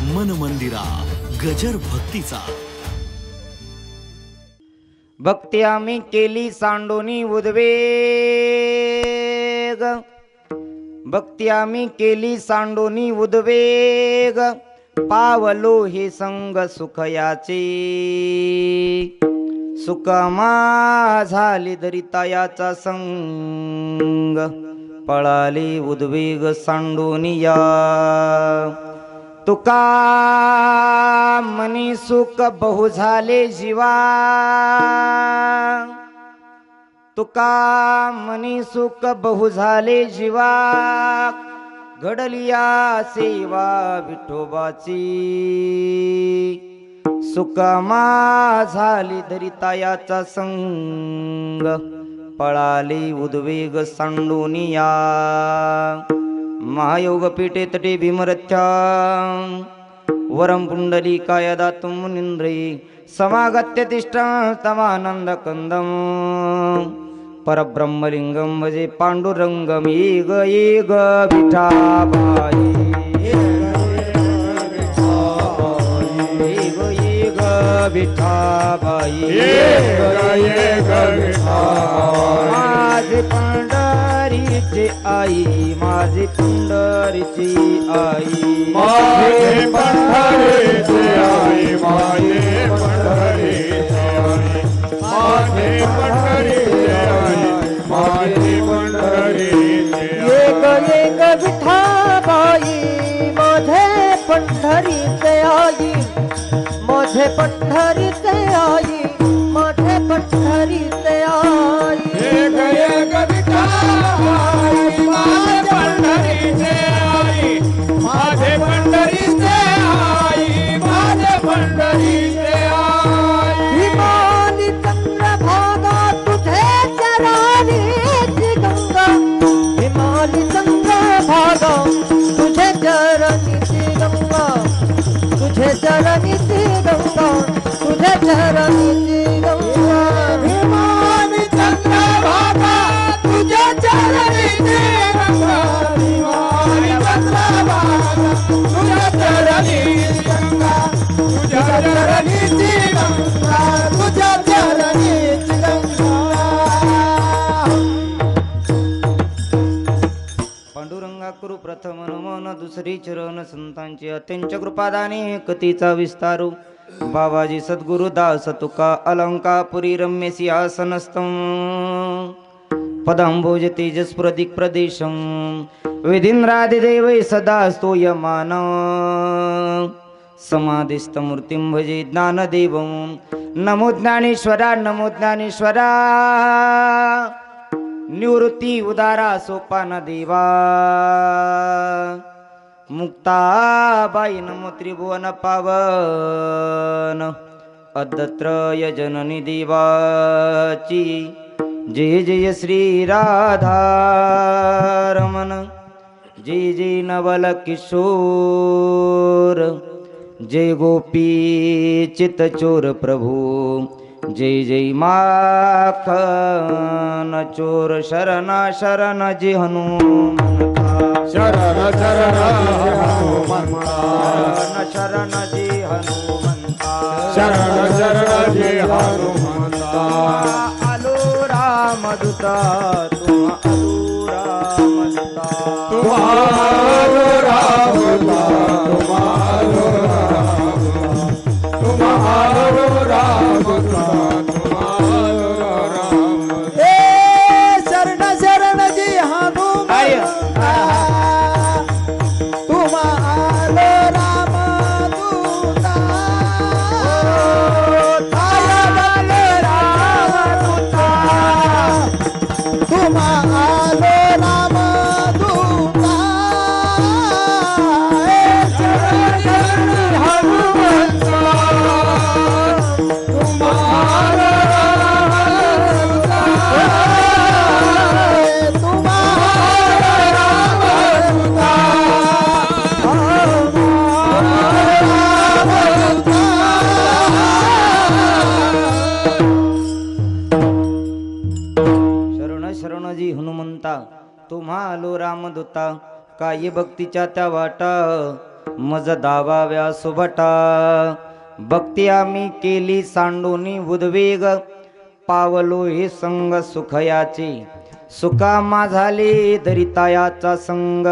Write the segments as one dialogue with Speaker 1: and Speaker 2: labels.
Speaker 1: मन मंदिरा गजर भक्तीचा।
Speaker 2: भक्ती आम्ही केली सांडोनी उद्वेग, भक्ती आम्ही केली सांडोनी उद्वेग, पावलो हे संग सुखयाचे, सुखमा झाली दरितायाचा संग, पळाली उद्वेग सांडोनिया। तुका मनी सुख बहु झाले जीवा, तुका मनी सुख बहु झाले जीवा, घडलिया सेवा विठोबाची, सुखमा झाली दरितायाचा संग, पळाली उद्वेग सांडोनिया। महायोग पीठे तटे भीमरथ्या, वरम पुंडलिकाय दातुं मुनीन्द्रे, समागत्य तिष्ठं तमानंद कंदम, परब्रह्मलिंगम भजे पांडुरंगम, येग येग विठाबाई, येग येग विठाबाई,
Speaker 3: येग विठाबाई,
Speaker 2: माझे पंढरीची आई, माझी पंढरीची आई,
Speaker 3: माझे पंढरीची आई, माझे पंढरीची आई, माझे पंढरीची आई, माझे पंढरीची आई,
Speaker 4: येग येग विठाबाई, माझे पंढरीचे आई, माझे पंढरीचे आई, माझे पंढरीचे आई,
Speaker 3: येग येग विठाबाई, माझे पंढरीचे आई, माझे पंढरीचे आई, माझे पंढरीचे आई,
Speaker 4: हिमाली चंद्रभागा तुझे चरणीची गंगा, हिमाली चंद्रभागा तुझे चरणीची गंगा, तुझे चरणीची गंगा, तुझे चरणीची गंगा,
Speaker 3: हिमानी चंद्रभागा तुझे चरणीची गंगा, हिमानी चंद्रभागा तुझे चरणीची गंगा, तुझे चरणीची गंगा, तुझे चरणीची गंगा।
Speaker 2: पांडुरंगा करू प्रथम नमन, दुसरी चरण संतांची अत्यंच कृपादानी, कथेचा विस्तारू बाबाजी सद्गुरु दास तुका अलंकापुरी रम्य सिंहासनस्थं, पदांबोज तेजस्प्रदिक् प्रदेशं, विधीन्द्रादिदेवै सदा स्तूयमान, समाधिस्थमूर्तिं भजे ज्ञानदेवं, नमो ज्ञानेश्वरा, नमो ज्ञानेश्वरा, निवृत्ती उदारा सोपान देवा, मुक्ताबाई नमो त्रिभुवन पावन, अद्दत्रय जननी देवाची, जय जय श्री राधारमण, जय जय नवल किशोर, जय गोपी चितचोर प्रभु, जय जय माखन चोर, शरण शरण जी हनुमंता,
Speaker 3: शरण शरण हनुमंता,
Speaker 2: शरण जी हनुमंता,
Speaker 3: शरण शरण जी हनुमंता,
Speaker 2: आलो रामदूता, तुम आलो रामदूता,
Speaker 3: तुम्हारो रामदूता, तुम्हारो रामदूता, तुम्हारो रामदूता, तुम्हारो रामदूता,
Speaker 4: हे शरण शरण जी हनुमंता, तुम्हारो रामदूता, दयावान रामदूता, तुम्हारो रामदूता, हे शरण शरण हनुमंता,
Speaker 3: तुम्हारो रामदूता,
Speaker 2: शरणजी हनुमंता, तुम्हा आलो रामदूता, काय भक्तीच्या त्या वाटा, मज दावाव्या सुभटा भक्ती आम्ही केली सांडूनी उद्वेग पावलो हे संग सुखयाचे सुकामा झाले दरितायाचा संग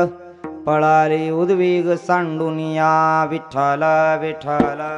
Speaker 2: पळाले उद्वेग सांडूनिया विठ्ठला विठ्ठला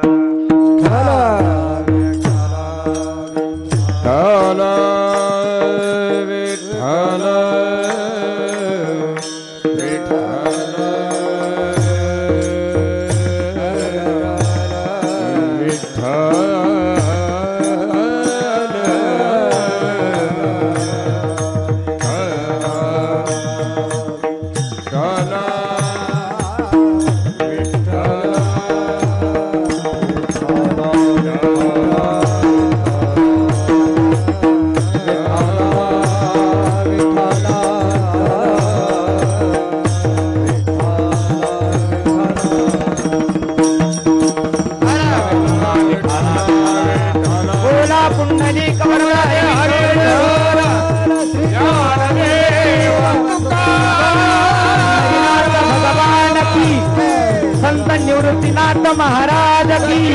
Speaker 4: निवृत्तीनाथ महाराज की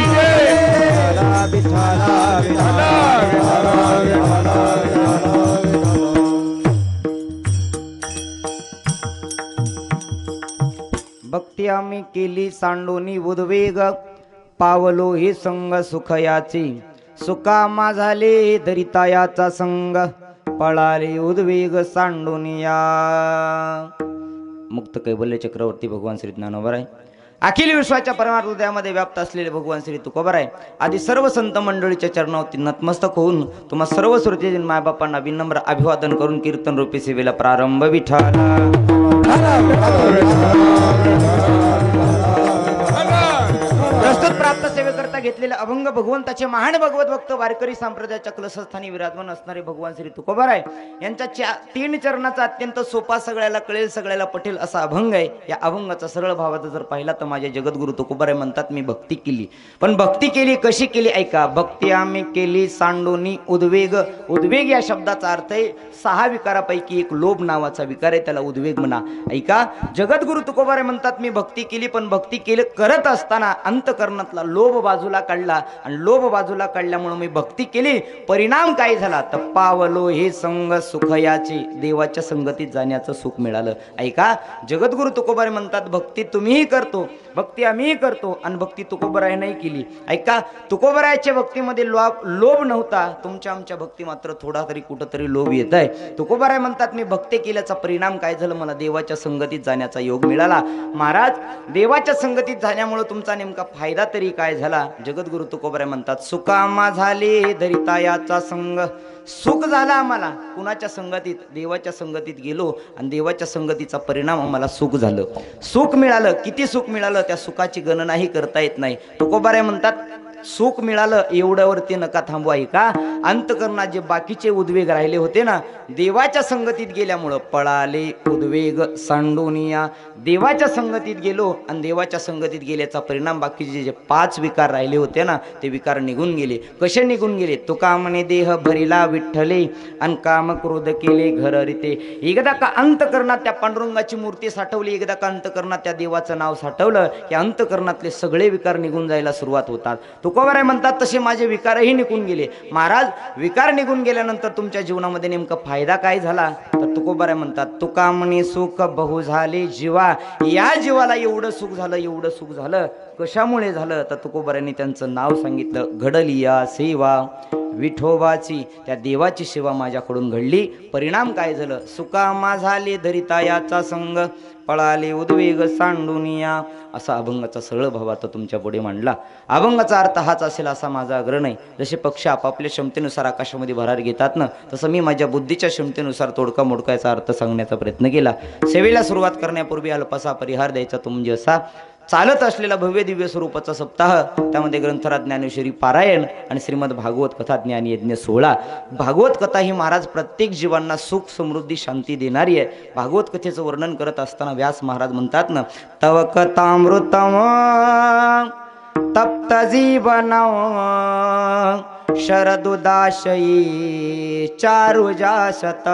Speaker 2: भक्ती आम्ही केली सांडोनी उद्वेग पावलो हे संग सुखयाचे सुकामा झाले दरितायाचा संग पळाले उद्वेग सांडोनिया मुक्त कैवल्य चक्रवर्ती भगवान श्री ज्ञानोबा आहे अखिल विश्वाच्या परमार्थ हृदयामध्ये व्याप्त असलेले भगवान श्री तुकोबाराय आहे आदी सर्व संत मंडळीच्या चरणावरती नतमस्तक होऊन तुम्हा सर्व श्रोतेजन मायबापांना विनम्र अभिवादन करून कीर्तन रूपी सेवेला प्रारंभ विठाला प्रस्तुत प्राप्त सेवेकरता घेतलेले अभंग भगवंताचे महान भगवत भक्त वारकरी संप्रदायाच्या कलशस्थानी विराजमान असणारे भगवान श्री तुकोबाराय यांच्या 3 चरणाचा अत्यंत सोपा सगळ्याला कळेल सगळ्याला पटेल असा अभंग आहे या अभंगाचा सरळ भावात जर पाहिला तर माझे जगद्गुरु तुकोबाराय म्हणतात मी भक्ती केली पण भक्ती केली कशी केली ऐका भक्ती आम्ही केली सांडोनी उद्वेग उद्वेग या शब्दाचा अर्थ आहे 6 विकारापैकी एक लोभ नावाचा विकार आहे त्याला उद्वेग म्हणा ऐका जगद्गुरु तुकोबाराय म्हणतात मी भक्ती केली पण भक्ती केली करत असताना अंतकरणातला लोभ बाजूला काढला आणि लोभ बाजूला काढल्यामुळे मी भक्ती केली परिणाम काय झाला तर पावलो हे संग सुखयाचे देवाच्या संगतीत जाण्याचं सुख मिळालं ऐका जगद्गुरु तुकोबाराय म्हणतात भक्ती तुम्हीही करतो भक्ती आम्हीही करतो आणि भक्ती तुकोबाराय नाही केली ऐका तुकोबारायच्या भक्तीमध्ये लोभ नव्हता तुमच्या आमच्या भक्ती मात्र थोडा तरी कुठंतरी लोभ येत आहे तुकोबाराय म्हणतात मी भक्ती केल्याचा परिणाम काय झालं मला देवाच्या संगतीत जाण्याचा योग मिळाला महाराज देवाच्या संगतीत जाण्यामुळे तुमचा नेमका फायदा तरी काय झाला जगद्गुरु तुकोबाराय म्हणतात सुकामा झाले दरितायाचा संग सुख झाला आम्हाला कुणाच्या संगतीत देवाच्या संगतीत गेलो आणि देवाच्या संगतीचा परिणाम आम्हाला सुख झालं सुख मिळालं किती सुख मिळालं त्या सुखाची गणनाही करता येत नाही तुकोबाराय म्हणतात सुख मिळालं एवढ्यावरती नका थांबू आहे का अंतकरणात जे बाकीचे उद्वेग राहिले होते ना देवाच्या संगतीत गेल्यामुळं पळाले उद्वेग सांडोनिया देवाच्या संगतीत गेलो आणि देवाच्या संगतीत गेल्याचा परिणाम बाकीचे जे 5 विकार राहिले होते ना ते विकार निघून गेले कसे निघून गेले तुका म्हणे देह भरिला विठ्ठले अन काम क्रोध केले घर रिते एकदा का अंतकरणात त्या पांडुरंगाची मूर्ती साठवली एकदा का अंतकरणात त्या देवाचं नाव साठवलं की अंतकरणातले सगळे विकार निघून जायला सुरुवात होतात तुकोबाराय म्हणतात तसे माझे विकारही निघून गेले महाराज विकार निघून गेल्यानंतर तुमच्या जीवनामध्ये नेमका फायदा काय झाला तर तुकोबाराय म्हणतात तुका म्हणे सुख बहु झाले जीवा या जीवाला एवढं सुख झालं कशामुळे झालं तर तुकोबारायांनी त्यांचं नाव सांगितलं घडलिया सेवा विठोबाची त्या देवाची सेवा माझ्याकडून घडली परिणाम काय झालं सुकामा झाले दरितायाचा संग पळाले उद्वेग सांडुनिया असा अभंगाचा सरळ भाव आता तुमच्या पुढे मांडला अभंगाचा अर्थ हाच असेल असा माझा आग्रह नाही जसे पक्षी आपापल्या क्षमतेनुसार आकाशामध्ये भरार घेतात ना तसं मी माझ्या बुद्धीच्या क्षमतेनुसार तोडका मोडकायचा अर्थ सांगण्याचा प्रयत्न केला सेवेला सुरुवात करण्यापूर्वी अल्पसा परिहार द्यायचा तो म्हणजे असा चालत असलेला भव्य दिव्य स्वरूपाचा सप्ताह त्यामध्ये ग्रंथराज ज्ञानेश्वरी पारायण आणि श्रीमद भागवत कथा ज्ञान यज्ञ 16 भागवत कथा ही महाराज प्रत्येक जीवांना सुख समृद्धी शांती देणारी आहे भागवत कथेचं वर्णन करत असताना व्यास महाराज म्हणतात ना तव कथामृतम तप्त जीवनम शरदुदाशयी चारुजाशत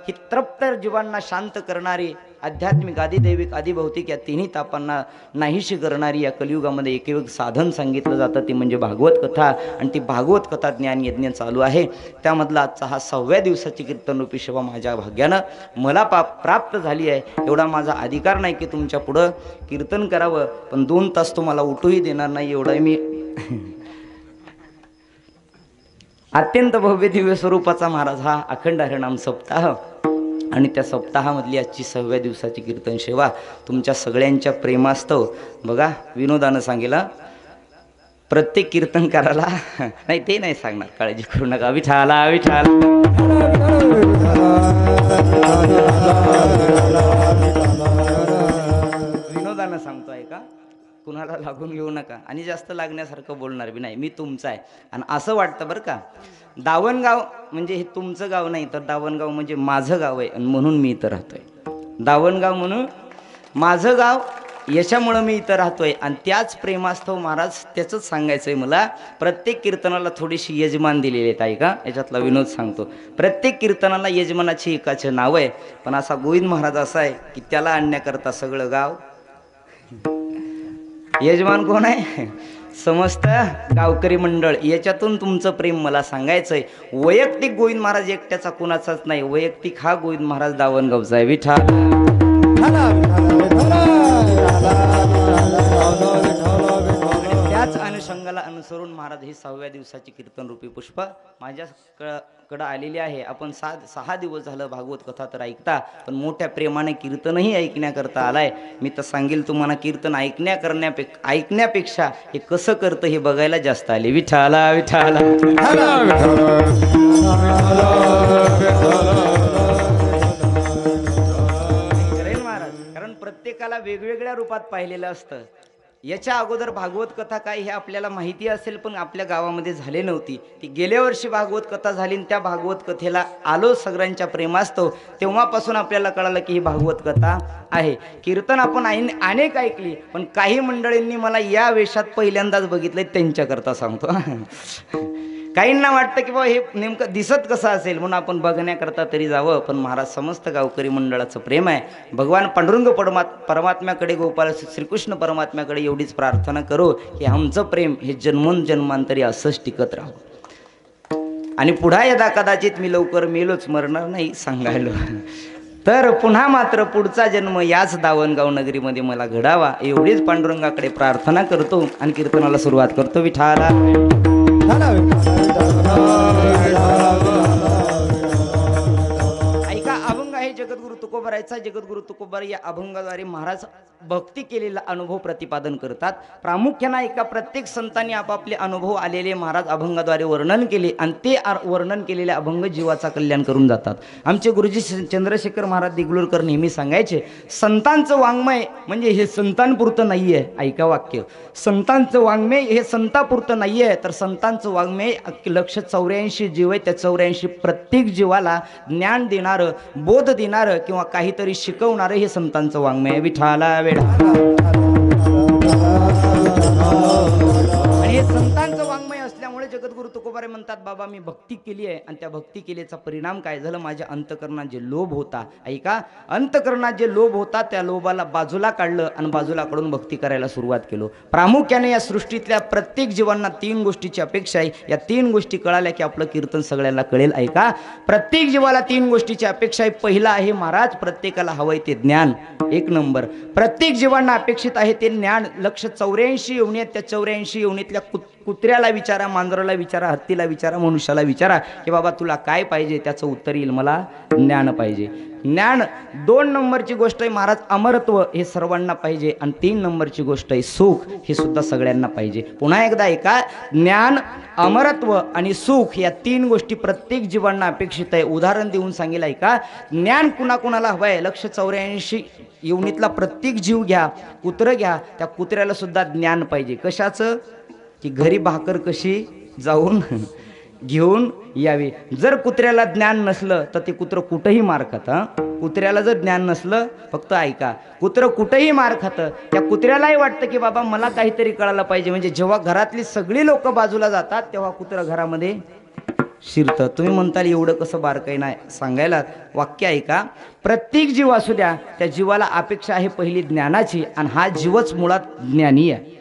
Speaker 2: की तृप्त जीवांना शांत करणारी, आध्यात्मिक आदिदैविक आदिभौतिक या तिन्ही तापांना नाहीशी करणारी या कलियुगामध्ये एक साधन सांगितलं जातं, ती म्हणजे भागवत कथा. आणि ती भागवत कथा ज्ञान यज्ञ चालू आहे. त्यामधला आजचा हा 6व्या दिवसाची कीर्तनरूपी सेवा माझ्या भाग्यानं मला प्राप्त झाली आहे. एवढा माझा अधिकार नाही की तुमच्या पुढं कीर्तन करावं, पण 2 तास तुम्हाला उठूही देणार नाही एवढं मी अत्यंत भव्य दिव्य स्वरूपाचा महाराज हा अखंड हरिनाम सप्ताह आणि त्या सप्ताहामधली आजची 6व्या दिवसाची कीर्तन सेवा तुमच्या सगळ्यांच्या प्रेमास्तव. बघा विनोदानं सांगेला प्रत्येक कीर्तनकाराला नाही ते नाही सांगणार, काळजी करू नका. विठाला विठाला विनोदानं सांगतो आहे का, कुणाला लागून घेऊ नका आणि जास्त लागण्यासारखं बोलणार बी नाही. मी तुमचा आहे आणि असं वाटतं बरं का, दावणगाव म्हणजे हे तुमचं गाव नाही तर दावणगाव म्हणजे माझं गाव आहे आणि म्हणून मी इथं राहतोय. दावणगाव म्हणून माझं गाव, याच्यामुळं मी इथं राहतोय. आणि त्याच प्रेमास्तव महाराज त्याचंच सांगायचं आहे मला. प्रत्येक कीर्तनाला थोडीशी यजमान दिलेली आहेत आहे का, याच्यातला विनोद सांगतो. प्रत्येक कीर्तनाला यजमानाची एकाचे नाव आहे, पण असा गोविंद महाराज असा आहे की त्याला आणण्याकरता सगळं गाव. यजमान कोण आहे? समस्त गावकरी मंडळ. याच्यातून तुमचं प्रेम मला सांगायचंय. वैयक्तिक गोविंद महाराज एकट्याचा कुणाचाच नाही, वैयक्तिक हा गोविंद महाराज दावणगावचा आहे. विठ्ठल त्याच अनुषंगाला अनुसरून महाराज ही 6व्या दिवसाची कीर्तन रूपी पुष्प माझ्या कडं आलेली आहे. आपण 6 दिवस झालं भागवत कथा तर ऐकता, पण मोठ्या प्रेमाने कीर्तनही ऐकण्याकरता आलाय. मी तर सांगेल तुम्हाला, कीर्तन ऐकण्यापेक्षा हे कसं करतं हे बघायला जास्त आले. विठाला विठाला महाराज, कारण प्रत्येकाला वेगवेगळ्या रूपात पाहिलेलं असतं. याच्या अगोदर भागवत कथा काय हे आपल्याला माहिती असेल, पण आपल्या गावामध्ये झाले नव्हती. ती गेल्या वर्षी भागवत कथा झाली आणि त्या भागवत कथेला आलो सगळ्यांच्या प्रेमास्तव. तेव्हापासून आपल्याला कळालं की ही भागवत कथा आहे. कीर्तन आपण अनेक ऐकली, पण काही मंडळींनी मला या वेशात पहिल्यांदाच बघितलंय, त्यांच्याकरता सांगतो. काहींना वाटतं की बाबा हे नेमकं दिसत कसं असेल म्हणून आपण बघण्याकरता तरी जावं. पण महाराज समस्त गावकरी मंडळाचं प्रेम आहे. भगवान पांडुरंग परमात्म्याकडे, गोपाल श्रीकृष्ण परमात्म्याकडे एवढीच प्रार्थना करू की आमचं प्रेम हे जन्मोजन्मांतरी असंच टिकत राहावं. आणि पुढा यदा कदाचित मी लवकर मेलोच, मरणार नाही सांगायलो, तर पुन्हा मात्र पुढचा जन्म याच दावणगाव नगरीमध्ये मला घडावा एवढीच पांडुरंगाकडे प्रार्थना करतो आणि कीर्तनाला सुरुवात करतो. विठाला ऐका, अभंग आहे जगद्गुरु तुकोबारायचा. जगद्गुरु तुकोबार या अभंगाद्वारे महाराज भक्ती केलेला अनुभव प्रतिपादन करतात. प्रामुख्याने एका प्रत्येक संतांनी आपापले अनुभव आलेले महाराज अभंगाद्वारे वर्णन केले आणि ते वर्णन केलेले अभंग जीवाचा कल्याण करून जातात. आमचे गुरुजी चंद्रशेखर महाराज दिगलूरकर नेहमी सांगायचे, संतांचं वाङ्मय म्हणजे हे संतांपुरतं नाही आहे. ऐका वाक्य, संतांचं वाङ्मय हे संतापुरतं नाही आहे, तर संतांचं वाङ्मय 184 जीव आहे. त्या 84 प्रत्येक जीवाला ज्ञान देणारं, बोध देणारं किंवा काहीतरी शिकवणारं हे संतांचं वाङ्मय. विठाला वेळा आणि हे संतांचं वाङ्मय असल्यामुळे जगद्गुरु तुकोबारे म्हणतात, बाबा मी भक्ती केली आहे आणि त्या भक्ती केल्याचा परिणाम काय झालं, माझ्या अंतकरणात जे लोभ होता, ऐका, अंतकरणात जे लोभ होता त्या लोभाला बाजूला काढलं आणि बाजूला काढून भक्ती करायला सुरुवात केलो. प्रामुख्याने या सृष्टीतल्या प्रत्येक जीवांना 3 गोष्टीची अपेक्षा आहे. या 3 गोष्टी कळाल्या की आपलं कीर्तन सगळ्यांना कळेल. ऐका, प्रत्येक जीवाला 3 गोष्टीची अपेक्षा आहे. पहिला आहे महाराज, प्रत्येकाला हवंय ते ज्ञान. 1 नंबर. प्रत्येक जीवांना अपेक्षित आहे ते ज्ञान. 184 योनी आहेत. त्या 84 योनीतल्या कुत्र्याला विचारा, मांजराला विचारा, हत्तीला विचारा, मनुष्याला विचारा की बाबा तुला काय पाहिजे, त्याचं उत्तर येईल मला ज्ञान पाहिजे. ज्ञान 2 नंबरची गोष्ट आहे महाराज, अमरत्व हे सर्वांना पाहिजे. आणि 3 नंबरची गोष्ट आहे सुख, हे सुद्धा सगळ्यांना पाहिजे. पुन्हा एकदा ऐका, ज्ञान, अमरत्व आणि सुख या 3 गोष्टी प्रत्येक जीवांना अपेक्षित आहे. उदाहरण देऊन सांगेल ऐका, ज्ञान कुणाकुणाला हवं आहे, 184 योनीतला प्रत्येक जीव घ्या, कुत्रं घ्या, त्या कुत्र्याला सुद्धा ज्ञान पाहिजे. कशाचं, की घरी भाकर कशी जाऊन घेऊन यावी. जर कुत्र्याला ज्ञान नसलं तर ते कुत्रं कुठंही मार खातं. कुत्र्याला जर ज्ञान नसलं, फक्त ऐका, कुत्रं कुठंही मार खातं. त्या कुत्र्यालाही वाटतं की बाबा मला काहीतरी कळायला पाहिजे. म्हणजे जेव्हा घरातली सगळी लोक बाजूला जातात तेव्हा कुत्रं घरामध्ये शिरतं. तुम्ही म्हणताल एवढं कसं बारकाई नाही सांगायला. वाक्य ऐका. प्रत्येक जीव असू द्या, त्या जीवाला अपेक्षा आहे पहिली ज्ञानाची, आणि हा जीवच मुळात ज्ञानी आहे.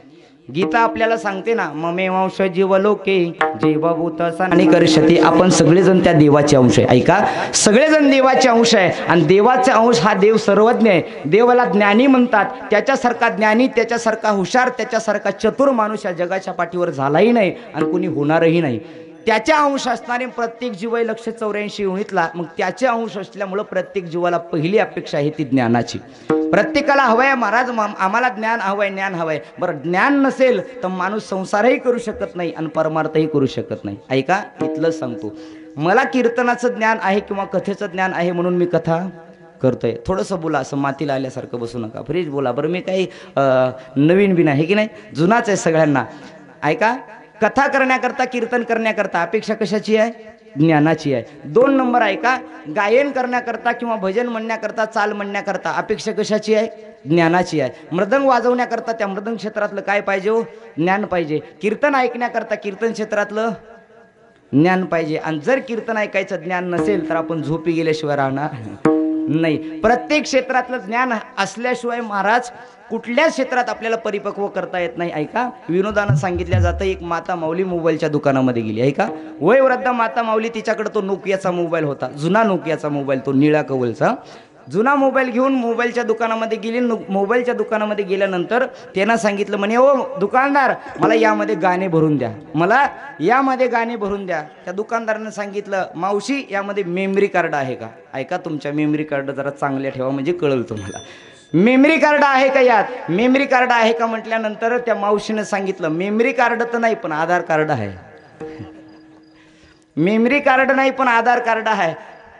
Speaker 2: गीता आपल्याला सांगते ना, ममे वंश जीवलोके जीवभूत आणि करशती. आपण सगळेजण त्या देवाचे अंश आहे. ऐका, सगळेजण देवाचे अंश आहे, आणि देवाचा अंश हा देव सर्वज्ञ आहे. देवाला ज्ञानी म्हणतात. त्याच्यासारखा ज्ञानी, त्याच्यासारखा हुशार, त्याच्यासारखा चतुर माणूस या जगाच्या पाठीवर झालाही नाही आणि कुणी होणारही नाही. त्याच्या अंश असणारे प्रत्येक जीव आहे 184 युनिटला. मग त्याचे अंश असल्यामुळं प्रत्येक जीवाला पहिली अपेक्षा आहे ती ज्ञानाची. प्रत्येकाला हवंय महाराज, आम्हाला ज्ञान हवंय, ज्ञान हवंय. बरं, ज्ञान नसेल तर माणूस संसारही करू शकत नाही आणि परमार्थही करू शकत नाही. ऐका, इथलं सांगतो. मला कीर्तनाचं ज्ञान आहे किंवा कथेचं ज्ञान आहे म्हणून मी कथा करतोय. थोडंसं बोला, असं मातीला आल्यासारखं बसू नका. फ्रीज बोला. बरं, मी काही नवीन बी नाही, हे की नाही, जुनाच आहे सगळ्यांना. ऐका, कथा करण्याकरता, कीर्तन करण्याकरता अपेक्षा कशाची आहे? ज्ञानाची आहे. 2 नंबर ऐका, गायन करण्याकरता किंवा भजन म्हणण्याकरता, चाल म्हणण्याकरता अपेक्षा कशाची आहे? ज्ञानाची आहे. मृदंग वाजवण्याकरता त्या मृदंग क्षेत्रातलं काय पाहिजे हो? ज्ञान पाहिजे. कीर्तन ऐकण्याकरता कीर्तन क्षेत्रातलं ज्ञान पाहिजे. आणि जर कीर्तन ऐकायचं ज्ञान नसेल तर आपण झोपी गेल्याशिवाय राहणार नाही. प्रत्येक क्षेत्रातलं ज्ञान असल्याशिवाय महाराज कुठल्याच क्षेत्रात आपल्याला परिपक्व करता येत नाही. ऐका, विनोदानं सांगितलं जातं, एक माता माऊली मोबाईलच्या दुकानामध्ये गेली. ऐका, वयोवृद्ध माता माऊली, तिच्याकडे तो नोकियाचा मोबाईल होता, जुना नोकियाचा मोबाईल, तो निळ्या कवलचा जुना मोबाईल घेऊन मोबाईलच्या दुकानामध्ये गेली. मोबाईलच्या दुकानामध्ये गेल्यानंतर त्यांना सांगितलं, म्हणे ओ दुकानदार, मला यामध्ये गाणे भरून द्या, मला यामध्ये गाणे भरून द्या. त्या दुकानदारानं सांगितलं, मावशी यामध्ये मेमरी कार्ड आहे का? ऐका, तुमच्या मेमरी कार्ड जरा चांगल्या ठेवा म्हणजे कळलं तुम्हाला. मेमरी कार्ड आहे का यात? मेमरी कार्ड आहे का म्हटल्यानंतर त्या मावशीने सांगितलं, मेमरी कार्ड तर नाही पण आधार कार्ड आहे. मेमरी कार्ड नाही पण आधार कार्ड आहे.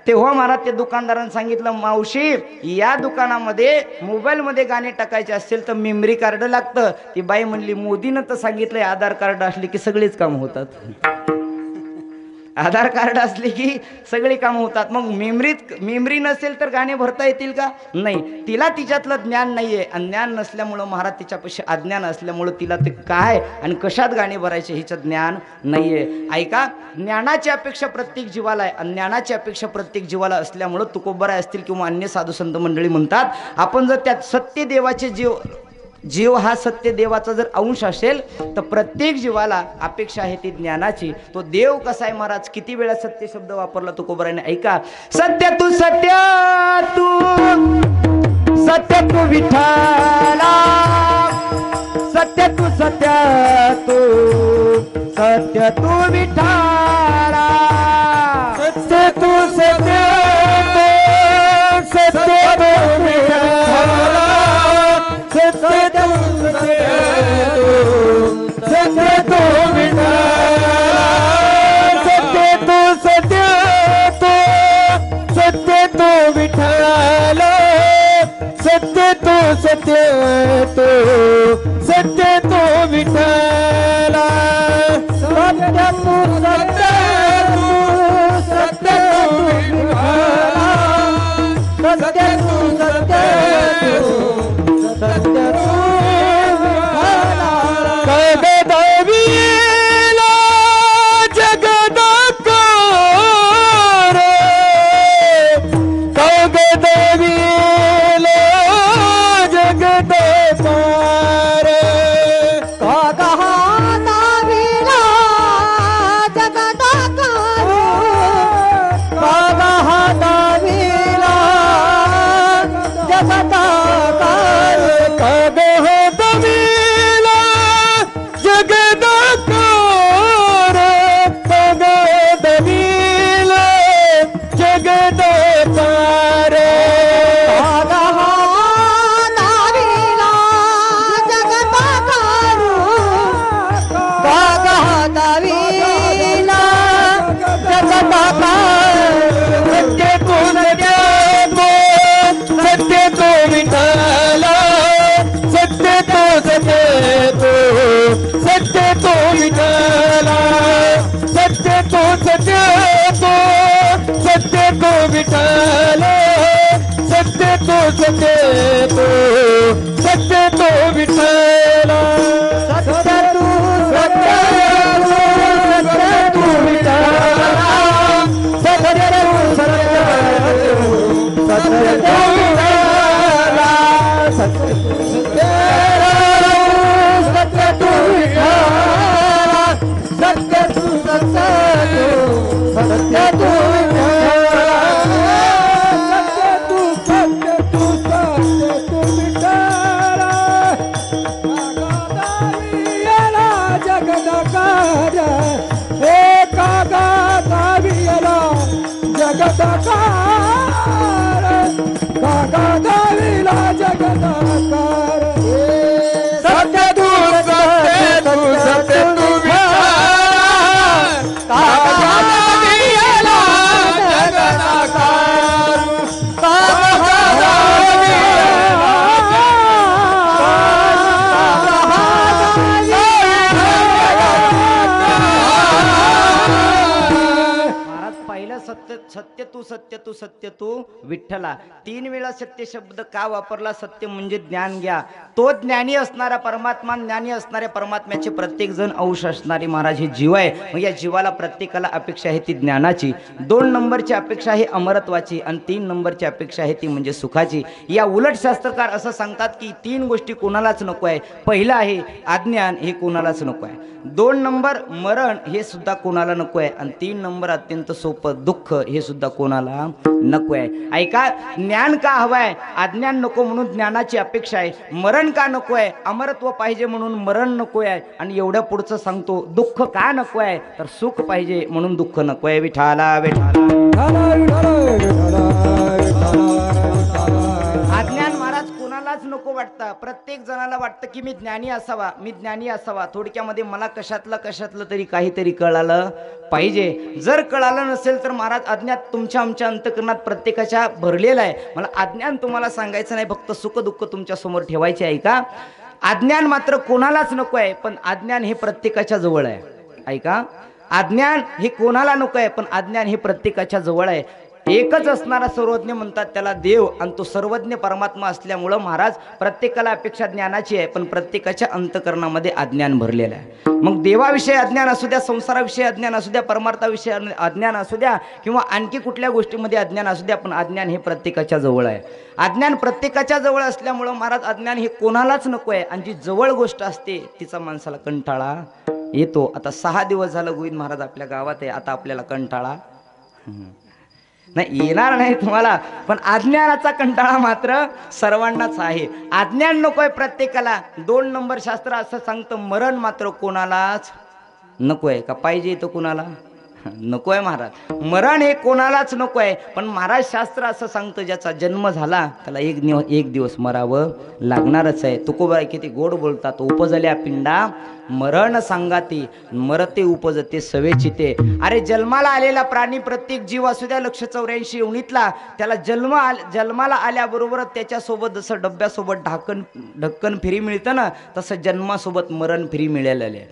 Speaker 2: तेव्हा मला त्या दुकानदारानं सांगितलं, मावशी या दुकानामध्ये मोबाईलमध्ये गाणे टाकायचे असतील तर मेमरी कार्ड लागतं. ती बाई म्हणली, मोदीनं तर सांगितलंय आधार कार्ड असले की सगळेच काम होतात. आधार कार्ड असले की सगळे काम होतात. मग मेमरी नसेल तर गाणे भरता येतील का? नाही. तिला तिच्यातलं ज्ञान नाहीये, आणि ज्ञान नसल्यामुळं महाराज तिच्यापाशी अज्ञान असल्यामुळं तिला ते काय आणि कशात गाणे भरायचे हिचं ज्ञान नाहीये. ऐका, ज्ञानाची अपेक्षा प्रत्येक जीवाला आहे, आणि ज्ञानाची अपेक्षा प्रत्येक जीवाला असल्यामुळं तुकोबराय असतील किंवा अन्य साधू संत मंडळी म्हणतात, आपण जर त्यात सत्य देवाचे जीव हा सत्य देवाचा जर अंश असेल तर प्रत्येक जीवाला अपेक्षा आहे ती ज्ञानाची. तो देव कसा आहे महाराज, किती वेळा सत्य शब्द वापरला तुकोबराने. ऐका, सत्य तू विठाला, सत्य तू विठाला,
Speaker 3: सत्य तू सत्य तो विठ्ठला, सत्य तो विठ्ठला, सत्य तू विठ्ठला. गाविला जगदाकार सत्य तू
Speaker 2: सत्य तू सत्य तू विठ्ठला. 3 वेळा सत्य शब्द का वापरला? सत्य म्हणजे ज्ञान घ्या. तो ज्ञानी असणारा परमात्मा, ज्ञानी असणाऱ्या परमात्म्याचे प्रत्येक जण अंश असणारे महाराज हे जीव आहे. मग या जीवाला प्रत्येकाला अपेक्षा आहे ती ज्ञानाची. 2 नंबरची अपेक्षा आहे अमरत्वाची आणि 3 नंबरची अपेक्षा आहे ती म्हणजे सुखाची. या उलट शास्त्रकार असं सांगतात की 3 गोष्टी कोणालाच नको आहे. पहिलं आहे अज्ञान, हे कोणालाच नको आहे. 2 नंबर मरण, हे सुद्धा कोणाला नको आहे. आणि 3 नंबर अत्यंत सोपं दुःख, हे सुद्धा कोणाला नको आहे. ऐका, ज्ञान का हवंय? अज्ञान नको म्हणून ज्ञानाची अपेक्षा आहे. मरण का नको आहे? अमरत्व पाहिजे म्हणून मरण नको आहे. आणि एवढं पुढचं सांगतो, दुःख का नको आहे? तर सुख पाहिजे म्हणून दुःख नको आहे. विठाला विठाला. अज्ञान महाराज कोणालाच नको वाटतं. प्रत्येक जणाला वाटतं की मी ज्ञानी असावा, मी ज्ञानी असावा. थोडक्यामध्ये मला कशातलं तरी काहीतरी कळालं पाहिजे. जर कळालं नसेल तर महाराज अज्ञान तुमच्या आमच्या अंतःकरणात प्रत्येकाच्या भरलेला आहे. मला अज्ञान तुम्हाला सांगायचं नाही, फक्त सुख दुःख तुमच्या समोर ठेवायचे आहे. का अज्ञान मात्र कोणालाच नको आहे, पण अज्ञान हे प्रत्येकाच्या जवळ आहे. ऐका, अज्ञान हे कोणाला नको आहे, पण अज्ञान हे प्रत्येकाच्या जवळ आहे. एकच असणारा सर्वज्ञ म्हणतात त्याला देव, आणि तो सर्वज्ञ परमात्मा असल्यामुळं महाराज प्रत्येकाला अपेक्षा ज्ञानाची आहे, पण प्रत्येकाच्या अंतःकरणामध्ये अज्ञान भरलेलं आहे. मग देवाविषयी अज्ञान असू द्या, संसाराविषयी अज्ञान असू द्या, परमार्थाविषयी अज्ञान असू द्या, किंवा आणखी कुठल्या गोष्टीमध्ये अज्ञान असू द्या, पण अज्ञान हे प्रत्येकाच्या जवळ आहे. अज्ञान प्रत्येकाच्या जवळ असल्यामुळं महाराज अज्ञान हे कोणालाच नको आहे. आणि जी जवळ गोष्ट असते तिचा माणसाला कंटाळा येतो. आता 6 दिवस झालं गोविंद महाराज आपल्या गावात आहे. आता आपल्याला कंटाळा नाही येणार नाही तुम्हाला, पण अज्ञानाचा कंटाळा मात्र सर्वांनाच आहे. अज्ञान नकोय प्रत्येकाला. 2 नंबर शास्त्र असं सांगतं, मरण मात्र कोणालाच नकोय. का पाहिजे तो कोणाला नकोय महाराज? मरण हे कोणालाच नको आहे, पण महाराज शास्त्र असं सांगतं ज्याचा जन्म झाला त्याला एक दिवस मरावं लागणारच आहे. तुकोबा किती गोड बोलतात, उपजल्या पिंडा मरण सांगाती, मरते उपजते सवेचिते. अरे जन्माला आलेला प्राणी, प्रत्येक जीव असू द्या 184 योनीतला, त्याला जन्माला आल्याबरोबरच त्याच्यासोबत जसं डब्यासोबत ढक्कन फिरी मिळतं ना, तसं जन्मासोबत मरण फिरी मिळालेलं आहे.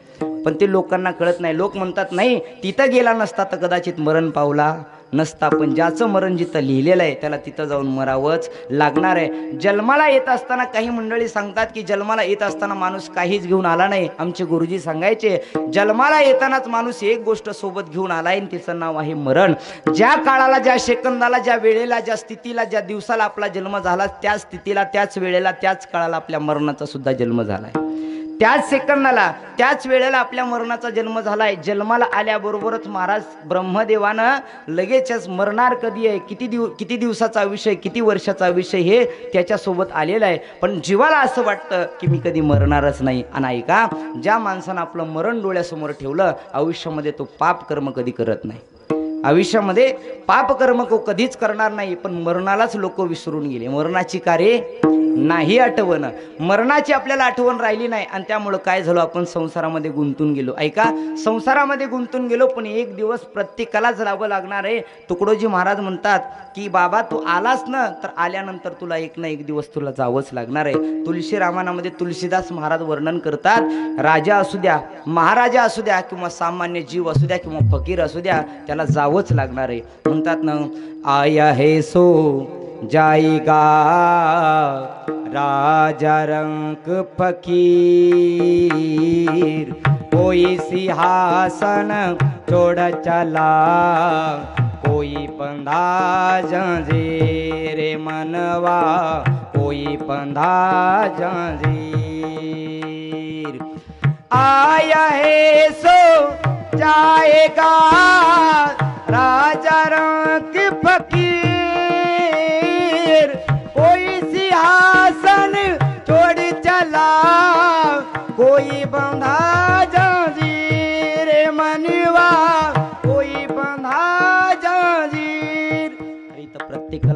Speaker 2: पण ते लोकांना कळत नाही. लोक म्हणतात नाही तिथं गेला नसता तर कदाचित मरण पावला नसता. पण ज्याचं मरण जिथं लिहिलेलं आहे त्याला तिथं जाऊन मरावंच लागणार आहे. जन्माला येत असताना काही मंडळी सांगतात की जन्माला येत असताना माणूस काहीच घेऊन आला नाही. आमचे गुरुजी सांगायचे जन्माला येतानाच माणूस एक गोष्ट सोबत घेऊन आलाय, तिचं नाव आहे मरण. ज्या काळाला, ज्या सेकंदाला, ज्या वेळेला, ज्या स्थितीला, ज्या दिवसाला आपला जन्म झाला, त्याच स्थितीला, त्याच वेळेला, त्याच काळाला आपल्या मरणाचा सुद्धा जन्म झालाय. त्याच सेकंदाला, त्याच वेळेला आपल्या मरणाचा जन्म झालाय. जन्माला आल्याबरोबरच महाराज ब्रह्मदेवानं लगेचच मरणार कधी आहे, किती दिवसाचा विषय, किती वर्षाचा विषय, हे त्याच्यासोबत आलेला आहे. पण जीवाला असं वाटतं की मी कधी मरणारच नाही. आणि ऐका, ज्या माणसानं आपलं मरण डोळ्यासमोर ठेवलं, आयुष्यामध्ये तो पाप कर्म कधी करत नाही. आयुष्यामध्ये पाप कर्म कधीच करणार नाही. पण मरणालाच लोक विसरून गेले. मरणाची कार्ये नाही आठवण, मरणाची आपल्याला आठवण राहिली नाही. आणि त्यामुळं काय झालं, आपण संसारामध्ये गुंतून गेलो. ऐका, संसारामध्ये गुंतून गेलो, पण एक दिवस प्रत्येकालाच राहावं लागणार आहे. तुकडोजी महाराज म्हणतात की बाबा तू आलास ना, तर आल्यानंतर तुला एक ना एक दिवस तुला जावंच लागणार आहे. तुलसी रामायणामध्ये तुलसीदास महाराज वर्णन करतात, राजा असू द्या, महाराजा असू द्या, किंवा सामान्य जीव असू द्या, किंवा फकीर असू द्या, त्याला जावंच लागणार आहे. म्हणतात ना, आया है सो जाएगा राजा रंक फकीर, कोई सिंहासन छोड़ चला, कोई बंधा जंजीर मनवा, कोई बंधा जंजीर. आया है सो जाएगा राजा रंक फकीर, कोई सिंहासन छोड़ चला, कोई बंधा जंजीर मनवा, कोई बंधा जंजीर.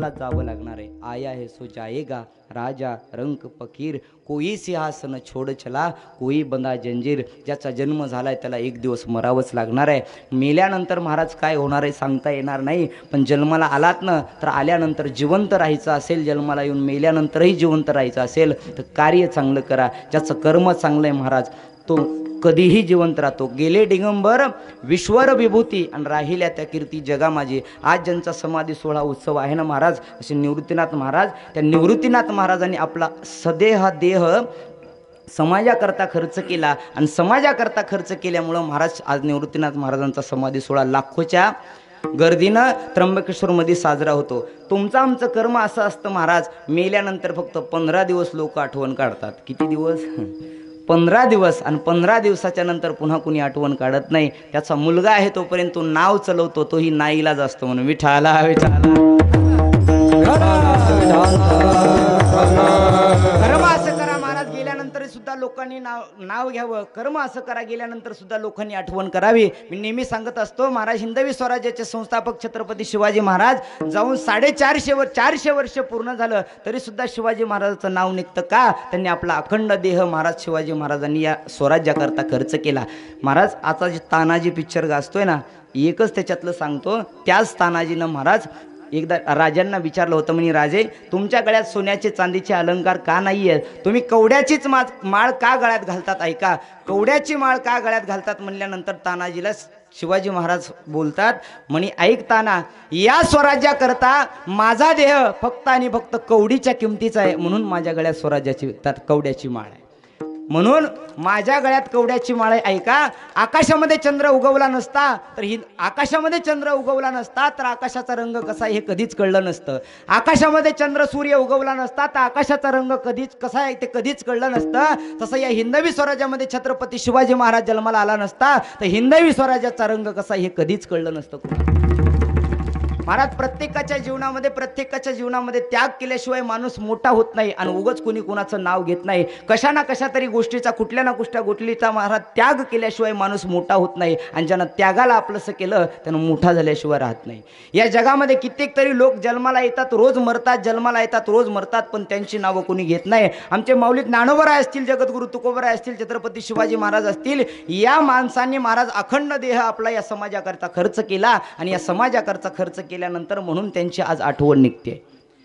Speaker 2: आपल्याला जावं लागणार आहे. आया है सो जाएगा, राजा रंक फकीर, कोई सिंहासन छोड चला, कोई बंदा जंजीर. ज्याचा जन्म झालाय त्याला एक दिवस मरावंच लागणार आहे. मेल्यानंतर महाराज काय होणार आहे सांगता येणार नाही, पण जन्माला आलात ना तर आल्यानंतर जिवंत राहायचं असेल, जन्माला येऊन मेल्यानंतरही जिवंत राहायचं असेल तर कार्य चांगलं करा. ज्याचं कर्म चांगलं आहे महाराज तो कधीही जिवंत राहतो. गेले दिगंबर विश्वर विभूती आणि राहिल्या त्या कीर्ती जगा माझी. आज ज्यांचा समाधी सोहळा उत्सव आहे ना महाराज, असे निवृत्तीनाथ महाराज, त्या निवृत्तीनाथ महाराजांनी आपला सदेह देह समाजाकरता खर्च केला आणि समाजाकरता खर्च केल्यामुळं महाराज आज निवृत्तीनाथ महाराजांचा समाधी सोहळा लाखोच्या गर्दीनं त्र्यंबकेश्वरमध्ये साजरा होतो. तुमचं आमचं कर्म असं असतं महाराज, मेल्यानंतर फक्त 15 दिवस लोक आठवण काढतात. किती दिवस? 15 दिवस. आणि 15 दिवसाच्या नंतर पुन्हा कुणी आठवण काढत नाही. त्याचा मुलगा आहे तोपर्यंत तो नाव चालवतो, तोही नाईलाज असतो म्हणून विठाला विठाला. कर्म असं करा महाराज, गेल्यानंतर सुद्धा लोकांनी नाव घ्यावं. कर्म असं करा, गेल्यानंतर सुद्धा लोकांनी आठवण करावी. मी नेहमी सांगत असतो महाराज, हिंदवी स्वराज्याचे संस्थापक छत्रपती शिवाजी महाराज जाऊन 450 वर्ष पूर्ण झालं तरी सुद्धा शिवाजी महाराजांचं नाव निघतं का? त्यांनी आपला अखंड देह महाराज शिवाजी महाराजांनी या स्वराज्याकरता खर्च केला. महाराज आता जे तानाजी पिक्चर गाजतोय ना, एकच त्याच्यातलं सांगतो. त्याच तानाजीनं महाराज एकदा राजांना विचारलं होतं, म्हणे राजे तुमच्या गळ्यात सोन्याचे चांदीचे अलंकार का नाही आहेत? तुम्ही कवड्याचीच माळ का गळ्यात घालतात? ऐका, कवड्याची माळ का गळ्यात घालतात म्हणल्यानंतर तानाजीला शिवाजी महाराज बोलतात, म्हणे ऐक ताना, या स्वराज्याकरता माझा देह फक्त आणि फक्त कवडीच्या किमतीचा आहे, म्हणून माझ्या गळ्यात स्वराज्याची कवड्याची माळ आहे. म्हणून माझ्या गळ्यात कवड्याची माळ आहे. ऐका, आकाशामध्ये चंद्र उगवला नसता तर आकाशामध्ये चंद्र उगवला नसता तर आकाशाचा रंग कसा आहे हे कधीच कळलं नसतं. आकाशामध्ये चंद्र सूर्य उगवला नसता तर आकाशाचा रंग कसा आहे ते कधीच कळलं नसतं. तसं या हिंदवी स्वराज्यामध्ये छत्रपती शिवाजी महाराज जन्माला आला नसता तर हिंदवी स्वराज्याचा रंग कसा आहे हे कधीच कळलं नसतं. महाराज प्रत्येकाच्या जीवनामध्ये त्याग केल्याशिवाय माणूस मोठा होत नाही आणि उगाच कुणी कुणाचं नाव घेत नाही. कशा ना कशा तरी गोष्टीचा कुठल्या ना कुठल्या गोष्टीचा महाराज त्याग केल्याशिवाय माणूस मोठा होत नाही आणि ज्यानं त्यागाला आपलंसं केलं त्यानं मोठा झाल्याशिवाय राहत नाही. या जगामध्ये कित्येक तरी लोक जन्माला येतात रोज मरतात, पण त्यांची नावं कोणी घेत नाही. आमचे माऊली ज्ञानोबराय असतील, जगद्गुरु तुकोबराय असतील, छत्रपती शिवाजी महाराज असतील, या माणसांनी महाराज अखंड देह आपला या समाजाकरता खर्च केला आणि या समाजाकरता खर्च केल्यानंतर म्हणून त्यांची आज आठवण निघते,